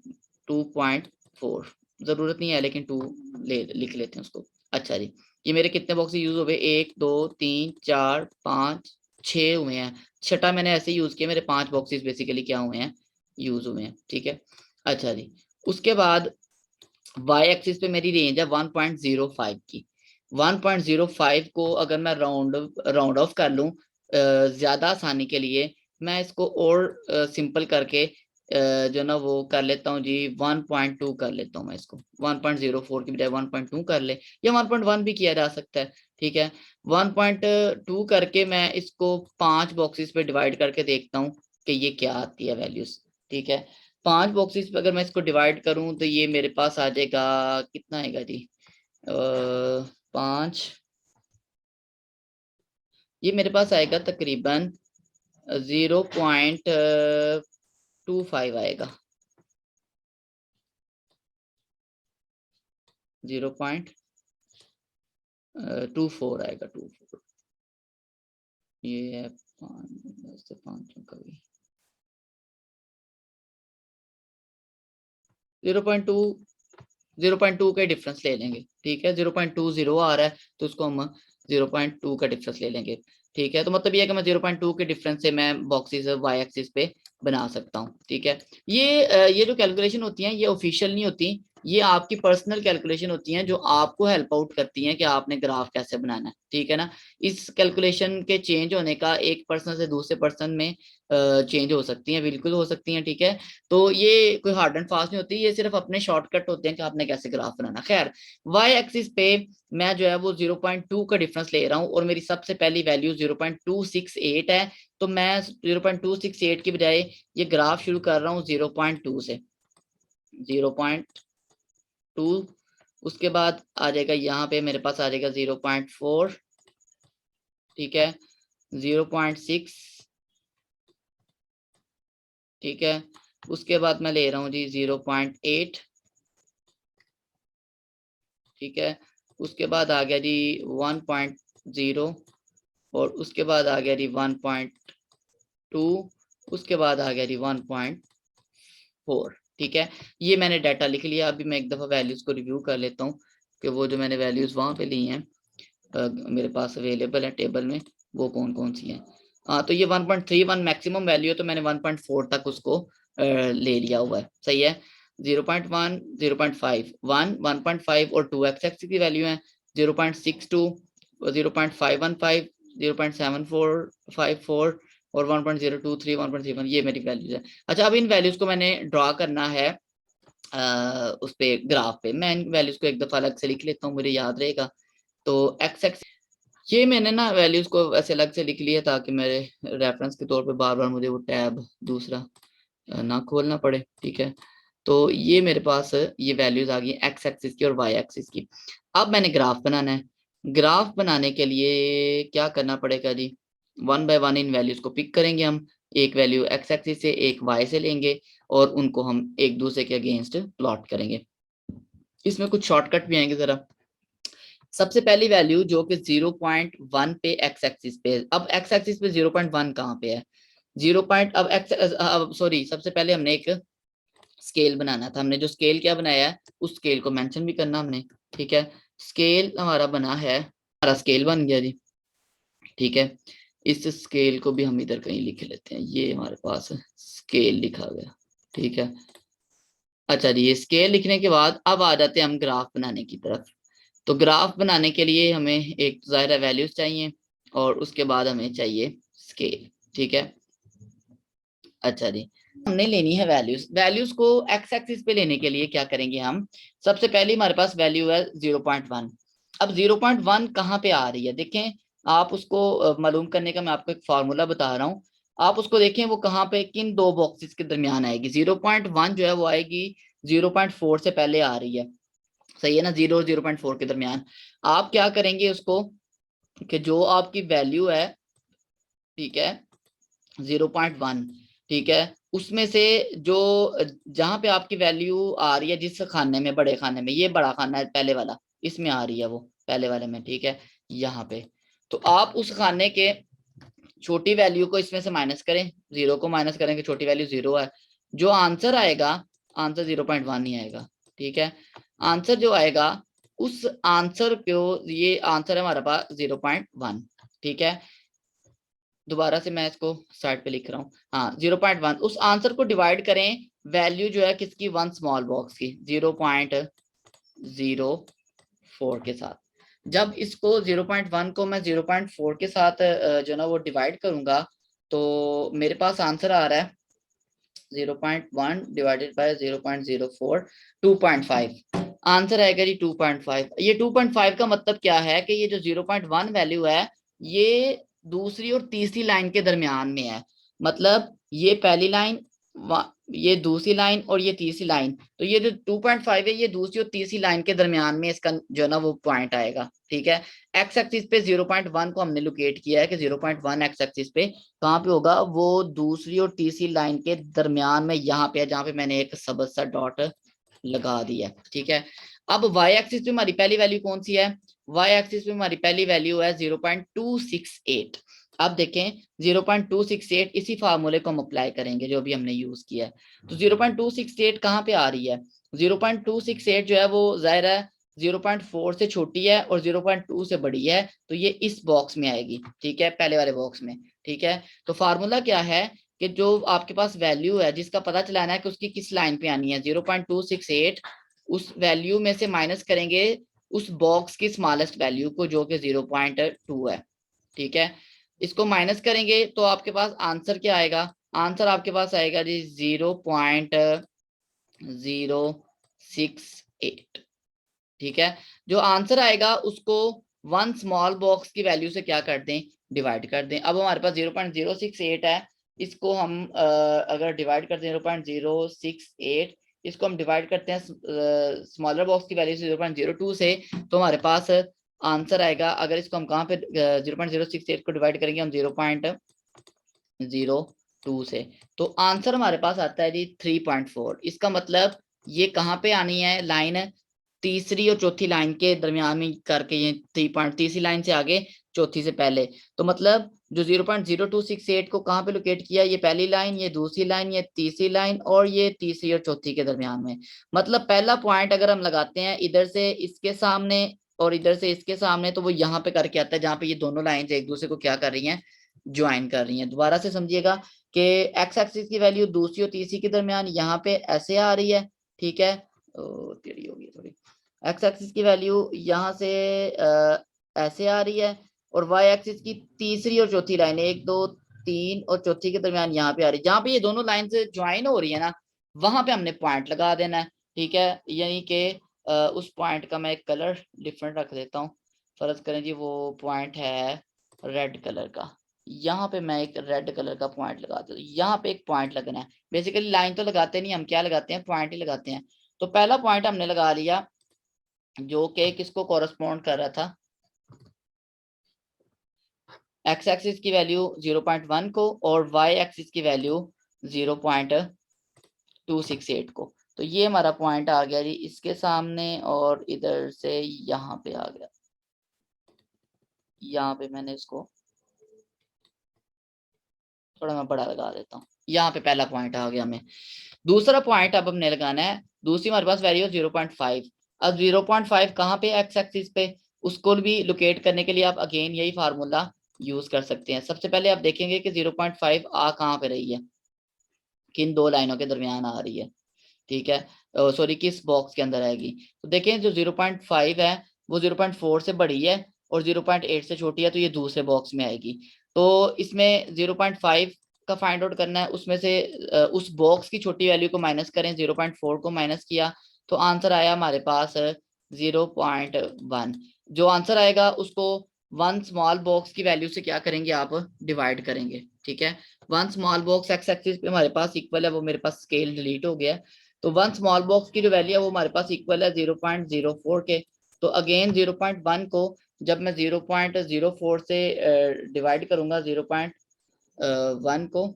2.4, जरूरत नहीं है लेकिन 2 ले लिख लेते हैं उसको। अच्छा जी, ये मेरे कितने बॉक्स यूज हो गए? 1 2 3 4 5 6 हुए हैं। छठा मैंने ऐसे यूज किया, मेरे 5 बॉक्सेस बेसिकली क्या हुए हैं? यूज हुए हैं। ठीक है, अच्छा जी, उसके बाद वाई एक्सिस पे मेरी रेंज है 1.05 की। 1.05 को अगर मैं राउंड ऑफ कर लूं ज्यादा आसानी के लिए, मैं इसको और सिंपल करके जो ना वो कर लेता हूँ जी 1.2 कर लेता हूँ मैं इसको। 1.04 की बजाय 1.2 कर ले, या 1.1 भी किया जा सकता है। ठीक है, 1.2 करके मैं इसको 5 बॉक्सेस पे डिवाइड करके देखता हूँ कि ये क्या आती है वैल्यूज। ठीक है, 5 बॉक्सेस पे अगर मैं इसको डिवाइड करूं तो ये मेरे पास आ जाएगा, कितना आएगा जी? 5, ये मेरे पास आएगा तकरीबन 0.25 आएगा। 0.24 आएगा, 24। ये है 5 से 5 का भी 0.2, 0.2 के डिफरेंस ले लेंगे। ठीक है, 0.20 आ रहा है तो उसको हम 0.2 का डिफरेंस ले लेंगे। ठीक है, तो मतलब ये है कि मैं 0.2 के डिफरेंस से मैं बॉक्सेस वाई एक्सिस पे बना सकता हूँ। ठीक है, ये जो कैलकुलेशन होती हैं ये ऑफिशियल नहीं होती, ये आपकी पर्सनल कैलकुलेशन होती हैं जो आपको हेल्प आउट करती हैं कि आपने ग्राफ कैसे बनाना है। ठीक है ना, इस कैलकुलेशन के चेंज होने का एक पर्सन से दूसरे पर्सन में चेंज हो सकती हैं, बिल्कुल हो सकती हैं। ठीक है, तो ये कोई हार्ड एंड फास्ट नहीं होती, ये सिर्फ अपने शॉर्टकट होते हैं कि आपने कैसे ग्राफ बनाना। खैर, वाई एक्सिस पे मैं जो है वो 0.2 का डिफरेंस ले रहा हूँ, और मेरी सबसे पहली वैल्यू 0.268 है। तो मैं 0.268 की बजाय ये ग्राफ शुरू कर रहा हूँ 0.2 से। 0.2, उसके बाद आ जाएगा यहाँ पे मेरे पास आ जाएगा 0.4। ठीक है, 0.6। ठीक है, उसके बाद मैं ले रहा हूँ जी 0.8। ठीक है, उसके बाद आ गया जी 1.0, और उसके बाद आ गया जी 1.2, उसके बाद आ गया जी 1.4। ठीक है, ये मैंने डाटा लिख लिया। अभी मैं एक दफा वैल्यूज को रिव्यू कर लेता हूँ कि वो जो मैंने वैल्यूज वहां पे ली हैं मेरे पास अवेलेबल है टेबल में, वो कौन कौन सी हैं। हाँ, तो ये 1.31 मैक्सिमम वैल्यू है, तो मैंने 1.4 तक उसको ले लिया हुआ है। सही है, 0.1 0.5 1 1.5 और 2 एक्स एक्सिस की वैल्यू है। 0.62, 0.515, 0.7454 और 1.023 1.31, ये मेरी वैल्यूज है। अच्छा, अब इन वैल्यूज को मैंने ड्रॉ करना है उस पे ग्राफ पे। मैं इन वैल्यूज को एक दफा अलग से लिख लेता हूँ, मुझे याद रहेगा। तो एक्स एक्स, ये मैंने ना वैल्यूज को ऐसे अलग से लिख लिया ताकि मेरे रेफरेंस के तौर पे बार बार मुझे वो टैब दूसरा ना खोलना पड़े। ठीक है, तो ये मेरे पास ये वैल्यूज आ गई एक्स एक्सिस की और वाई एक्सिस की। अब मैंने ग्राफ बनाना है। ग्राफ बनाने के लिए क्या करना पड़ेगा जी? वन बाय वन इन वैल्यूज को पिक करेंगे हम। एक वैल्यू एक्स एक्सिस से, एक वाई से लेंगे, और उनको हम एक दूसरे के अगेंस्ट प्लॉट करेंगे। इसमें कुछ शॉर्टकट भी आएंगे जरा। सबसे पहली वैल्यू जो कि 0.1 पे एक्स एक्सिस पे, अब एक्स एक्सिस पे 0.1 कहाँ पे है? 0 पॉइंट, अब एक्स, अब सॉरी, सबसे पहले हमने एक स्केल बनाना था। हमने जो स्केल क्या बनाया है उस स्केल को मेंशन भी करना हमने। ठीक है, स्केल हमारा बना है, हमारा स्केल बन गया जी। ठीक है, इस स्केल को भी हम इधर कहीं लिख लेते हैं, ये हमारे पास स्केल लिखा गया। ठीक है, अच्छा जी, ये स्केल लिखने के बाद अब आ जाते हैं हम ग्राफ बनाने की तरफ। तो ग्राफ बनाने के लिए हमें एक ज़ाहिर वैल्यूज चाहिए और उसके बाद हमें चाहिए स्केल। ठीक है, अच्छा जी, हमने लेनी है वैल्यूज। वैल्यूज को एक्स एक्सिस पे लेने के लिए क्या करेंगे हम, सबसे पहले हमारे पास वैल्यू है 0.1। अब 0.1 कहाँ पे आ रही है देखें, आप उसको मालूम करने का मैं आपको एक फार्मूला बता रहा हूँ। आप उसको देखें वो कहाँ पे किन दो बॉक्सेस के दरमियान आएगी। 0.1 जो है वो आएगी 0.4 से पहले आ रही है, सही है ना, 0 और 0.4 के दरमियान। आप क्या करेंगे उसको कि जो आपकी वैल्यू है, ठीक है, 0.1, ठीक है, उसमें से जो जहां पे आपकी वैल्यू आ रही है जिस खाने में, बड़े खाने में, ये बड़ा खाना है पहले वाला, इसमें आ रही है वो पहले वाले में, ठीक है, यहाँ पे। तो आप उस खाने के छोटी वैल्यू को इसमें से माइनस करें, 0 को माइनस करेंगे, छोटी वैल्यू 0 है, जो आंसर आएगा, आंसर 0.1 ही आएगा। ठीक है, आंसर जो आएगा उस आंसर को, ये आंसर है हमारे पास 0.1। ठीक है, दोबारा से मैं इसको साइड पे लिख रहा हूँ, हाँ 0.1, उस आंसर को डिवाइड करें वैल्यू जो है किसकी, वन स्मॉल बॉक्स की 0.04 के साथ। जब इसको 0.1 को मैं 0.4 के साथ जो ना वो डिवाइड करूंगा, तो मेरे पास आंसर आ रहा है 0.1 डिवाइडेड बाय 0.04, 2.5 आंसर आएगा जी, 2.5। ये 2.5 का मतलब क्या है कि ये जो 0.1 वैल्यू है ये दूसरी और तीसरी लाइन के दरमियान में है। मतलब ये पहली लाइन, ये दूसरी लाइन और ये तीसरी लाइन, तो ये जो 2.5 है ये दूसरी और तीसरी लाइन के दरमियान में इसका जो है ना वो पॉइंट आएगा। ठीक है, एक्स एक्सिस पे 0.1 को हमने लोकेट किया है कि 0.1 एक्स एक्सिस पे कहाँ पे होगा, वो दूसरी और तीसरी लाइन के दरमियान में यहाँ पे है, जहाँ पे मैंने एक सबज सा डॉट लगा दिया है। ठीक है, अब वाई एक्सिस पे हमारी पहली वैल्यू कौन सी है, वाई एक्सिस पे हमारी पहली वैल्यू है 0.268। अब देखें 0.268, इसी फार्मूले को हम अप्लाई करेंगे जो भी हमने यूज किया है। तो 0.268 कहाँ पे आ रही है, 0.268 जो है वो जाहिर है 0.4 से छोटी है और 0.2 से बड़ी है, तो ये इस बॉक्स में आएगी। ठीक है, पहले वाले बॉक्स में। ठीक है, तो फार्मूला क्या है कि जो आपके पास वैल्यू है जिसका पता चलाना है कि उसकी किस लाइन पे आनी है, 0.268, उस वैल्यू में से माइनस करेंगे उस बॉक्स की स्मॉलेस्ट वैल्यू को जो कि 0.2 है। ठीक है, इसको माइनस करेंगे तो आपके पास आंसर क्या आएगा, आंसर आपके पास आएगा जी 0.068। ठीक है, जो आंसर आएगा उसको वन स्मॉल बॉक्स की वैल्यू से क्या कर दें, डिवाइड कर दें। अब हमारे पास 0.068 है, इसको हम अगर डिवाइड करते हैं 0.068, इसको हम डिवाइड करते हैं स्मॉलर बॉक्स की वैल्यू से 0.02 से, तो हमारे पास आंसर आएगा, अगर इसको हम कहाँ पे 0.068 को डिवाइड करेंगे हम 0.02 से, तो आंसर हमारे पास आता है जी 3.4। इसका मतलब ये कहाँ पे आनी है लाइन, तीसरी और चौथी लाइन के दरमियान में करके, ये 3 तीसरी लाइन से आगे चौथी से पहले। तो मतलब जो 0.0268 को कहाँ पे लोकेट किया, ये पहली लाइन, ये दूसरी लाइन, ये तीसरी लाइन और ये तीसरी और चौथी के दरमियान में। मतलब पहला पॉइंट अगर हम लगाते हैं इधर से इसके सामने और इधर से इसके सामने, तो वो यहाँ पे करके आता है जहाँ पे ये दोनों लाइन एक दूसरे को क्या कर रही हैं, ज्वाइन कर रही हैं। दोबारा से समझिएगा कि एक्स एक्सिस की वैल्यू दूसरी और तीसरी के दरमियान यहाँ पे ऐसे आ रही है। ठीक है, टेढ़ी होगी थोड़ी, एक्स एक्सिस की वैल्यू यहाँ से ऐसे आ रही है और वाई एक्सिस की तीसरी और चौथी लाइन, 1 2 3 और चौथी के दरमियान यहाँ पे आ रही है, जहाँ पे ये दोनों लाइन से ज्वाइन हो रही है ना, वहां पे हमने पॉइंट लगा देना है। ठीक है, यानी कि उस पॉइंट का मैं एक कलर डिफरेंट रख देता हूँ। फर्ज करें जी वो पॉइंट है रेड कलर का, यहाँ पे मैं एक रेड कलर का पॉइंट लगा देता हूँ, यहाँ पे एक पॉइंट लगना है। बेसिकली लाइन तो लगाते नहीं, हम क्या लगाते हैं, पॉइंट ही लगाते हैं। तो पहला पॉइंट हमने लगा लिया जो कि किसको कॉरेस्पॉन्ड कर रहा था, एक्स एक्सिस की वैल्यू 0.1 को और वाई एक्सिस की वैल्यू 0.268 को। तो ये हमारा पॉइंट आ गया जी इसके सामने और इधर से यहाँ पे आ गया, यहाँ पे मैंने इसको थोड़ा मैं बड़ा लगा देता हूँ, यहाँ पे पहला पॉइंट आ गया हमें। दूसरा पॉइंट अब हमने लगाना है, दूसरी हमारे पास वैल्यू 0.5, अब 0.5 कहाँ पे, एक्स एक्सिस पे, उसको भी लोकेट करने के लिए आप अगेन यही फार्मूला यूज कर सकते हैं। सबसे पहले आप देखेंगे कि 0.5 आ कहाँ पे रही है, किन दो लाइनों के दरमियान आ रही है, ठीक है, सॉरी किस बॉक्स के अंदर आएगी। तो देखें जो 0.5 है वो 0.4 से बड़ी है और 0.8 से छोटी है, तो ये दूसरे बॉक्स में आएगी। तो इसमें 0.5 का फाइंड आउट करना है, उसमें से उस बॉक्स की छोटी वैल्यू को माइनस करें, 0.4 को माइनस किया तो आंसर आया हमारे पास 0.1। जो आंसर आएगा उसको वन स्मॉल बॉक्स की वैल्यू से क्या करेंगे, आप डिवाइड करेंगे, ठीक है। One small box x axis पे हमारे पास इक्वल है, वो मेरे पास स्केल डिलीट हो गया है, तो वन स्मॉल बॉक्स की जो वैल्यू है वो हमारे पास इक्वल है 0.04 के। तो अगेन 0.1 को जब मैं 0.04 से डिवाइड करूंगा, 0.1 को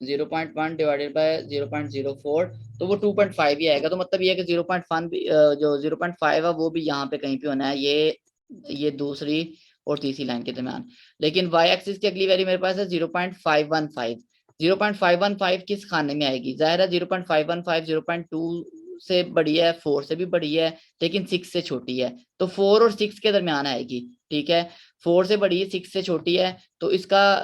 0.1 डिवाइडेड बाय 0.04, तो वो 2.5 ही आएगा। तो मतलब ये है कि 0.1 भी जो 0.5 है वो भी यहाँ पे कहीं पे होना है, ये दूसरी और तीसरी लाइन के दरमियान। लेकिन y एक्सिस की अगली वैल्यू मेरे पास है 0.515। 0.515 किस खाने में आएगी, जाहिर है 0.515 0.2 से बड़ी है, 4 से भी बड़ी है, लेकिन 6 से छोटी है, तो 4 और 6 के दरमियान आएगी, ठीक है। 4 से बड़ी है, 6 से छोटी है, तो इसका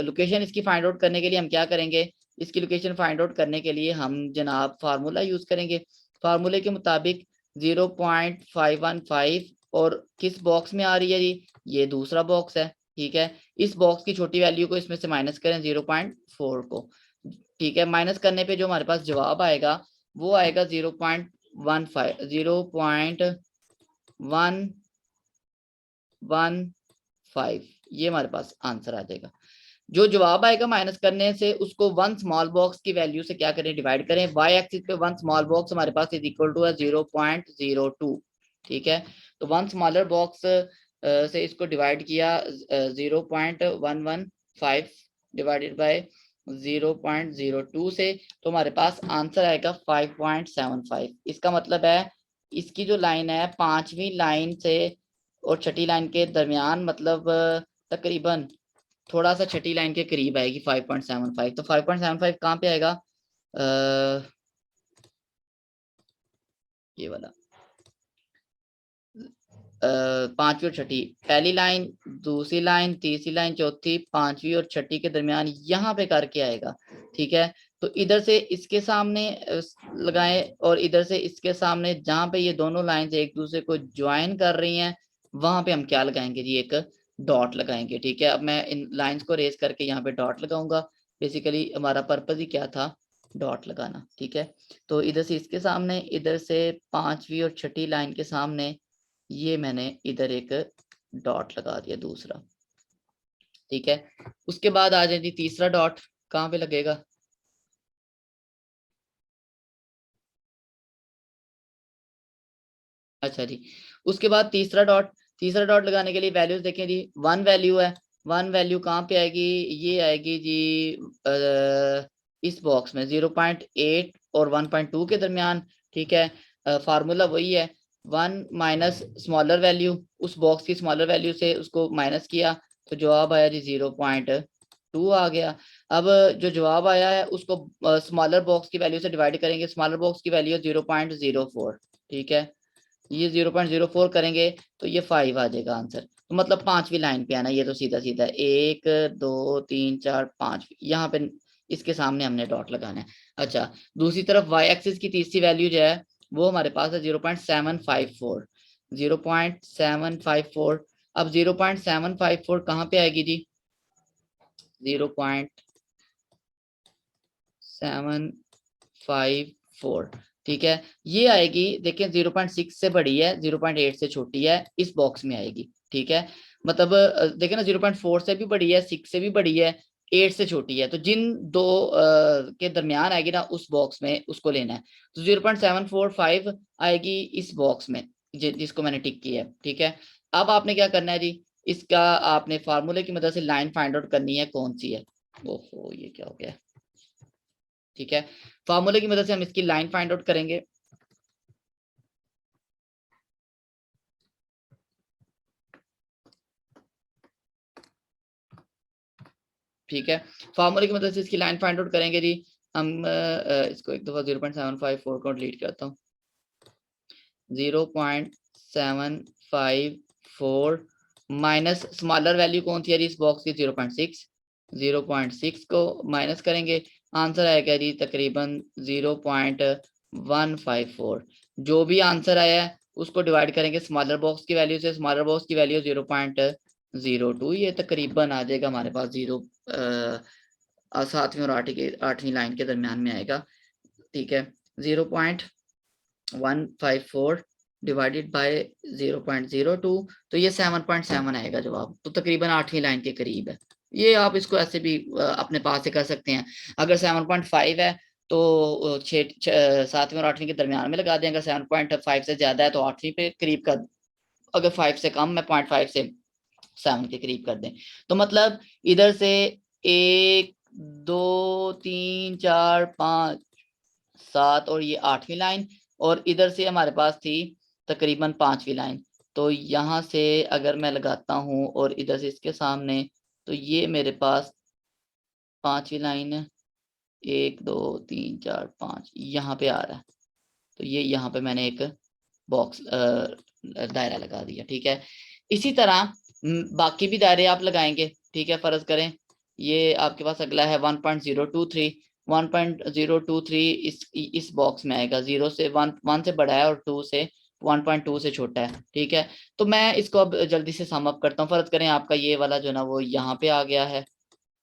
लोकेशन इसकी फाइंड आउट करने के लिए हम क्या करेंगे, इसकी लोकेशन फाइंड आउट करने के लिए हम जनाब फार्मूला यूज करेंगे। फार्मूले के मुताबिक 0.515 और किस बॉक्स में आ रही है जी, ये दूसरा बॉक्स है, ठीक है। इस बॉक्स की छोटी वैल्यू को इसमें से माइनस करें 0.4 को, ठीक है। माइनस करने पे जो हमारे पास जवाब आएगा वो आएगा 0.115, ये हमारे पास आंसर आ जाएगा। जो जवाब आएगा माइनस करने से उसको वन स्मॉल बॉक्स की वैल्यू से क्या करें, डिवाइड करें। वाई एक्सिस पे वन स्मॉल बॉक्स हमारे पास इज इक्वल टू है 0.02, ठीक है। तो वन स्मॉलर बॉक्स से इसको डिवाइड किया 0.115 डिवाइडेड बाय 0.02 से, तो हमारे पास आंसर आएगा 5.75। इसका मतलब है इसकी जो लाइन है पांचवी लाइन से और छठी लाइन के दरमियान, मतलब तकरीबन थोड़ा सा छठी लाइन के करीब आएगी 5.75। तो 5.75 कहाँ पे आएगा, ये वाला पांचवी और छठी, पहली लाइन, दूसरी लाइन, तीसरी लाइन, चौथी, पांचवी और छठी के दरमियान यहाँ पे करके आएगा, ठीक है। तो इधर से इसके सामने लगाएं और इधर से इसके सामने, जहाँ पे ये दोनों लाइंस एक दूसरे को ज्वाइन कर रही हैं वहां पे हम क्या लगाएंगे जी, एक डॉट लगाएंगे, ठीक है। अब मैं इन लाइंस को रेस करके यहाँ पे डॉट लगाऊंगा। बेसिकली हमारा पर्पज ही क्या था, डॉट लगाना, ठीक है। तो इधर से इसके सामने, इधर से पांचवी और छठी लाइन के सामने, ये मैंने इधर एक डॉट लगा दिया दूसरा, ठीक है। उसके बाद आ जाए जी तीसरा डॉट, कहाँ पे लगेगा, अच्छा जी। उसके बाद तीसरा डॉट, तीसरा डॉट लगाने के लिए वैल्यूज देखें जी, वन वैल्यू है, वन वैल्यू कहाँ पे आएगी, ये आएगी जी इस बॉक्स में 0.8 और 1.2 के दरमियान, ठीक है। फार्मूला वही है, वन माइनस स्मॉलर वैल्यू, उस बॉक्स की स्मॉलर वैल्यू से उसको माइनस किया तो जवाब आया जी 0.2 आ गया। अब जो जवाब आया है उसको स्मॉलर बॉक्स की वैल्यू से डिवाइड करेंगे, स्मॉलर बॉक्स की वैल्यू 0.04, ठीक है। ये 0.04 करेंगे तो ये 5 आ जाएगा आंसर। तो मतलब पांचवी लाइन पे आना, ये तो सीधा सीधा 1 2 3 4 5, यहाँ पे इसके सामने हमने डॉट लगाना है। अच्छा, दूसरी तरफ वाई एक्सिस की तीसरी वैल्यू जो है वो हमारे पास है 0.754, 0.754। अब 0.754 कहाँ पे आएगी जी, 0.754, ठीक है। ये आएगी, देखिए 0.6 से बड़ी है, 0.8 से छोटी है, इस बॉक्स में आएगी, ठीक है। मतलब देखिए ना 0.4 से भी बड़ी है, 6 से भी बड़ी है, 8 से छोटी है, तो जिन दो के दरमियान आएगी ना उस बॉक्स में उसको लेना है। तो 0.745 आएगी इस बॉक्स में, जिसको मैंने टिक किया है, ठीक है। अब आपने क्या करना है जी, इसका आपने फार्मूले की मदद से लाइन फाइंड आउट करनी है कौन सी है। ओहो, ये क्या हो गया, ठीक है। फार्मूले की मदद से हम इसकी लाइन फाइंड आउट करेंगे, ठीक है। फार्मूले की मदद से इसकी लाइन फाइंड आउट करेंगे जी। हम इसको एक दफा 0.754 को डिलीट करता हूँ, 0.754 माइनस स्मॉलर वैल्यू कौन सी है इस बॉक्स की 0.6, 0.6 को माइनस करेंगे, आंसर आएगा जी तकरीबन 0.154। जो भी आंसर आया है उसको डिवाइड करेंगे स्मॉलर बॉक्स की वैल्यू से, स्मॉलर बॉक्स की वैल्यू 0.02, ये तकरीबन आ जाएगा हमारे पास 7वीं और 8वीं लाइन के दरमियान में आएगा। ठीक है, 0.154 डिवाइडेड बाय 0.02, तो ये 7.7 आएगा जवाब, तो तकरीबन 8वीं लाइन के करीब है। ये आप इसको ऐसे भी अपने पास से कर सकते हैं। अगर 7.5 है तो 7वीं और 8वीं के दरमियान में लगा दें, अगर 7.5 से ज्यादा है तो 8वीं पे करीब का, अगर 5 से कम है 0.5 से 7 के करीब कर दें। तो मतलब इधर से 1 2 3 4 5 7 और ये 8वीं लाइन, और इधर से हमारे पास थी तकरीबन 5वीं लाइन। तो यहाँ से अगर मैं लगाता हूँ और इधर से इसके सामने, तो ये मेरे पास 5वीं लाइन है, 1 2 3 4 5 यहाँ पे आ रहा है। तो ये यहाँ पे मैंने एक बॉक्स दायरा लगा दिया। ठीक है, इसी तरह बाकी भी दायरे आप लगाएंगे। ठीक है, फर्ज करें ये आपके पास अगला है 1.023, 1.023 इस बॉक्स में आएगा, 0 से 1 से बड़ा है और 2 से 1.2 से छोटा है। ठीक है, तो मैं इसको अब जल्दी से सम अप करता हूँ। फर्ज करें आपका ये वाला जो ना वो यहाँ पे आ गया है।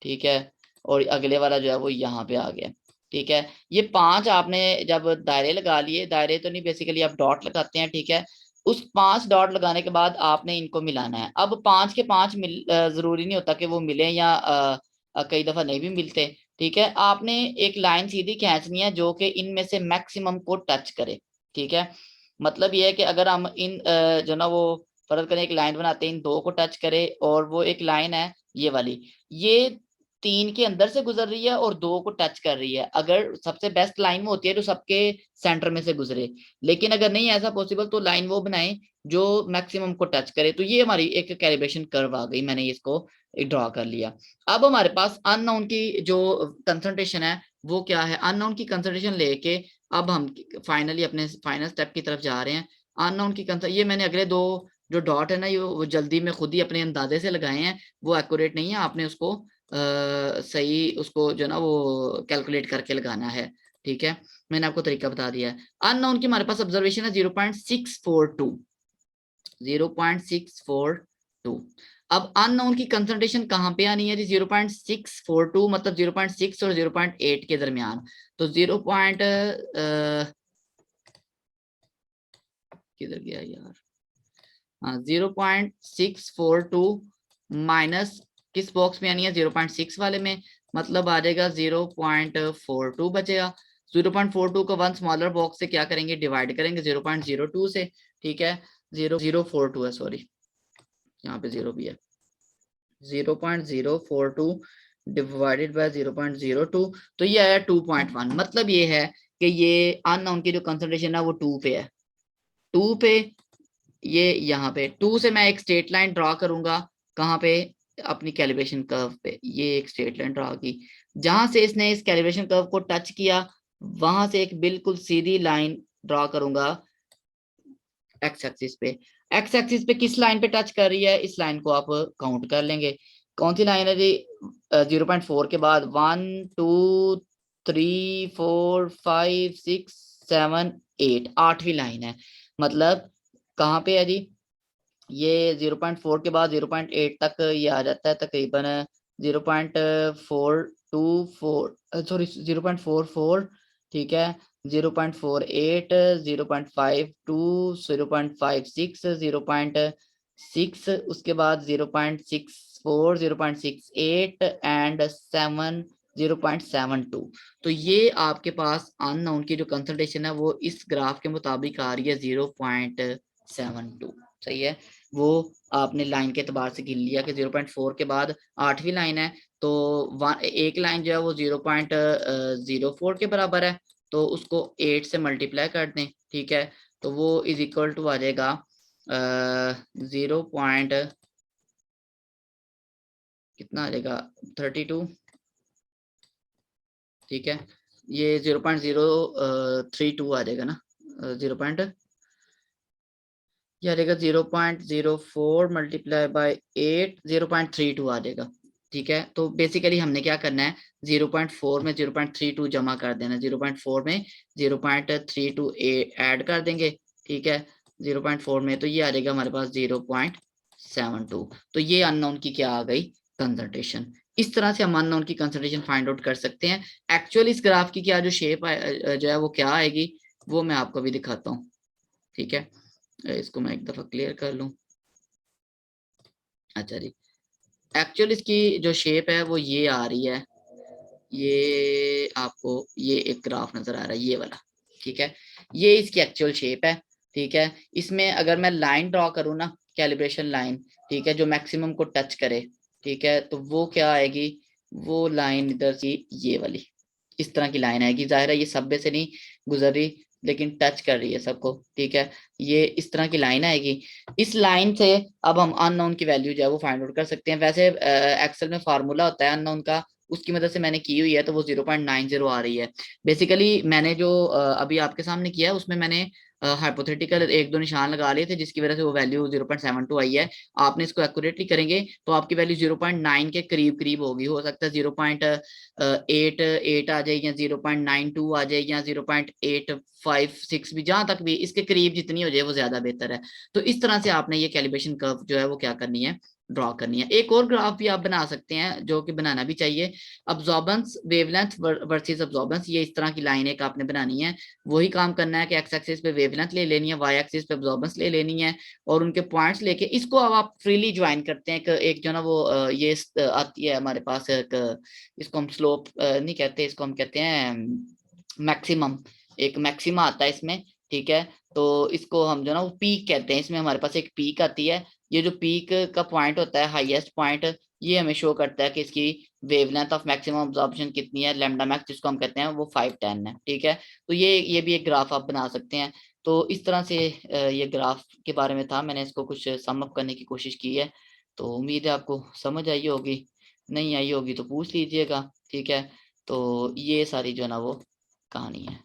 ठीक है, और अगले वाला जो है वो यहाँ पे आ गया। ठीक है, ये 5 आपने जब दायरे लगा लिए, दायरे तो नहीं बेसिकली आप डॉट लगाते हैं। ठीक है, उस 5 डॉट लगाने के बाद आपने इनको मिलाना है। अब 5 के 5 जरूरी नहीं होता कि वो मिले, या कई दफा नहीं भी मिलते। ठीक है, आपने एक लाइन सीधी खींचनी है जो कि इनमें से मैक्सिमम को टच करे। ठीक है, मतलब ये है कि अगर हम इन जो ना वो फर्ज करें एक लाइन बनाते हैं, इन दो को टच करे, और वो एक लाइन है ये वाली, ये 3 के अंदर से गुजर रही है और 2 को टच कर रही है। अगर सबसे बेस्ट लाइन वो होती है जो सबके सेंटर में से गुजरे, लेकिन अगर नहीं ऐसा पॉसिबल तो लाइन वो बनाए जो मैक्सिमम को टच करे। तो ये हमारी एक कैलिब्रेशन कर्व आ गई, मैंने इसको ड्रॉ कर लिया। अब हमारे पास अननोन की जो कंसंट्रेशन है वो क्या है, अननोन की कंसंट्रेशन लेके अब हम फाइनली अपने फाइनल स्टेप की तरफ जा रहे हैं। अननोन की ये मैंने अगले दो जो डॉट है ना, ये वो जल्दी में खुद ही अपने अंदाजे से लगाए हैं, वो एक्यूरेट नहीं है, आपने उसको सही उसको जो ना वो कैलकुलेट करके लगाना है। ठीक है, मैंने आपको तरीका बता दिया है। अननोन की हमारे पास ऑब्जर्वेशन है 0.642, 0.642। अब अननोन की कंसंट्रेशन कहाँ पे आनी है जी, 0.642 मतलब 0.6 और 0.8 के दरमियान। तो किधर गया यार, हाँ 0.642 माइनस किस बॉक्स में आनी है, 0.6 वाले में, मतलब आ जाएगा 0.42 बचेगा। 0.42 को 1 स्मॉलर बॉक्स से क्या करेंगे, डिवाइड करेंगे 0.02 से। ठीक है, 0.042 है, सॉरी यहाँ पे 0 भी है, 0.042 डिवाइडेड बाय 0.02, तो ये आया 2.1। मतलब ये है कि ये अननोन की जो कंसंट्रेशन है वो 2 पे है, 2 पे, ये यहाँ पे 2 से मैं एक स्ट्रेट लाइन ड्रॉ करूंगा, कहाँ पे, अपनी कैलिब्रेशन कर्व पे। ये एक स्ट्रेट लाइन ड्रॉ की, जहां से इसने इस कैलिब्रेशन कर्व को टच किया वहां से एक बिल्कुल सीधी लाइन ड्रॉ करूंगा एक्स एक्सिस पे। एक्स एक्सिस पे किस लाइन पे टच कर रही है, इस लाइन को आप काउंट कर लेंगे। कौन सी लाइन है जी, 0.4 के बाद 1 2 3 4 5 6 7 8, 8वीं लाइन है। मतलब कहाँ पे है जी, ये 0.4 के बाद 0.8 तक ये आ जाता है तकरीबन 0.424, सॉरी 0.44। ठीक है, 0.48, 0.52, 0.56, 0.6, उसके बाद 0.64, 0.68 एंड 7, 0.72। तो ये आपके पास अननोन की जो कंसंट्रेशन है वो इस ग्राफ के मुताबिक आ रही है 0.72। सही है, वो आपने लाइन के एतबार से गिन लिया कि 0.4 के बाद 8वीं लाइन है, तो एक लाइन जो है वो 0.04 के बराबर है, तो उसको 8 से मल्टीप्लाई कर दें। ठीक है, तो वो इज इक्वल टू आ जाएगा 0 पॉइंट कितना आ जाएगा 32। ठीक है, ये 0.032 आ जाएगा ना, 0.0 ये आ जाएगा 0.04 मल्टीप्लाई बाई 8, 0.32 आ जाएगा। ठीक है, तो बेसिकली हमने क्या करना है, 0.4 में 0.32 जमा कर देना, 0.4 में 0.32 ऐड कर देंगे। ठीक है, 0.4 में तो ये आ जाएगा हमारे पास 0.72। तो ये अननोन की क्या आ गई, कंसंट्रेशन। इस तरह से हम अननोन की कंसंट्रेशन फाइंड आउट कर सकते हैं। एक्चुअल इस ग्राफ की क्या जो शेप जो है वो क्या आएगी, वो मैं आपको भी दिखाता हूँ। ठीक है, इसको मैं एक दफा क्लियर कर लूं। अच्छा जी, एक्चुअल इसकी जो शेप है वो ये आ रही है, ये आपको ये एक ग्राफ नजर आ रहा है, ये वाला। ठीक है, ये इसकी एक्चुअल शेप है। ठीक है, इसमें अगर मैं लाइन ड्रॉ करूँ ना, कैलिब्रेशन लाइन, ठीक है, जो मैक्सिमम को टच करे, ठीक है, तो वो क्या आएगी, वो लाइन इधर से ये वाली इस तरह की लाइन आएगी। जाहिर है ये सब्बे से नहीं गुजर रही, लेकिन टच कर रही है सबको। ठीक है, ये इस तरह की लाइन आएगी। इस लाइन से अब हम अननोन की वैल्यू जो है वो फाइंड आउट कर सकते हैं। वैसे एक्सेल में फार्मूला होता है अननोन का, उसकी मदद से मैंने की हुई है, तो वो 0.90 आ रही है। बेसिकली मैंने जो अभी आपके सामने किया है उसमें मैंने हाइपोथेटिकल एक दो निशान लगा लिए थे, जिसकी वजह से वो वैल्यू 0.72 आई है। आपने इसको एक्यूरेटली करेंगे तो आपकी वैल्यू 0.9 के करीब करीब होगी। हो सकता है 0.88 आ जाए, या 0.92 आ जाए, या 0.856 भी, जहां तक भी इसके करीब जितनी हो जाए वो ज्यादा बेहतर है। तो इस तरह से आपने ये कैलिब्रेशन कर्व जो है वो क्या करनी है, ड्रॉ करनी है। एक और ग्राफ भी आप बना सकते हैं, जो कि बनाना भी चाहिए। अब्जॉर्बेंस वेवलेंथ वर्सेस अब्जॉर्बेंस, ये इस तरह की लाइन एक आपने बनानी है। वही काम करना है कि एक्स एक्सिस पे वेवलेंथ ले लेनी है, वाई एक्सिस पे अब्जॉर्बेंस ले लेनी है, और उनके पॉइंट्स लेके इसको अब आप फ्रीली ज्वाइन करते हैं। एक जो ना वो ये आती है हमारे पास एक, इसको हम स्लोप नहीं कहते, इसको हम कहते हैं मैक्सिमम। एक मैक्सिमा आता है इसमें। ठीक है, तो इसको हम जो ना वो पीक कहते हैं। इसमें हमारे पास एक पीक आती है। ये जो पीक का पॉइंट होता है, हाईएस्ट पॉइंट, ये हमें शो करता है कि इसकी वेवलेंथ ऑफ मैक्सिमम अब्जॉर्प्शन कितनी है, लैम्डा मैक्स जिसको हम कहते हैं, वो 510 है। ठीक है, तो ये भी एक ग्राफ आप बना सकते हैं। तो इस तरह से ये ग्राफ के बारे में था, मैंने इसको कुछ सम अप करने की कोशिश की है। तो उम्मीद है आपको समझ आई होगी, नहीं आई होगी तो पूछ लीजिएगा। ठीक है, तो ये सारी जो है ना वो कहानी है।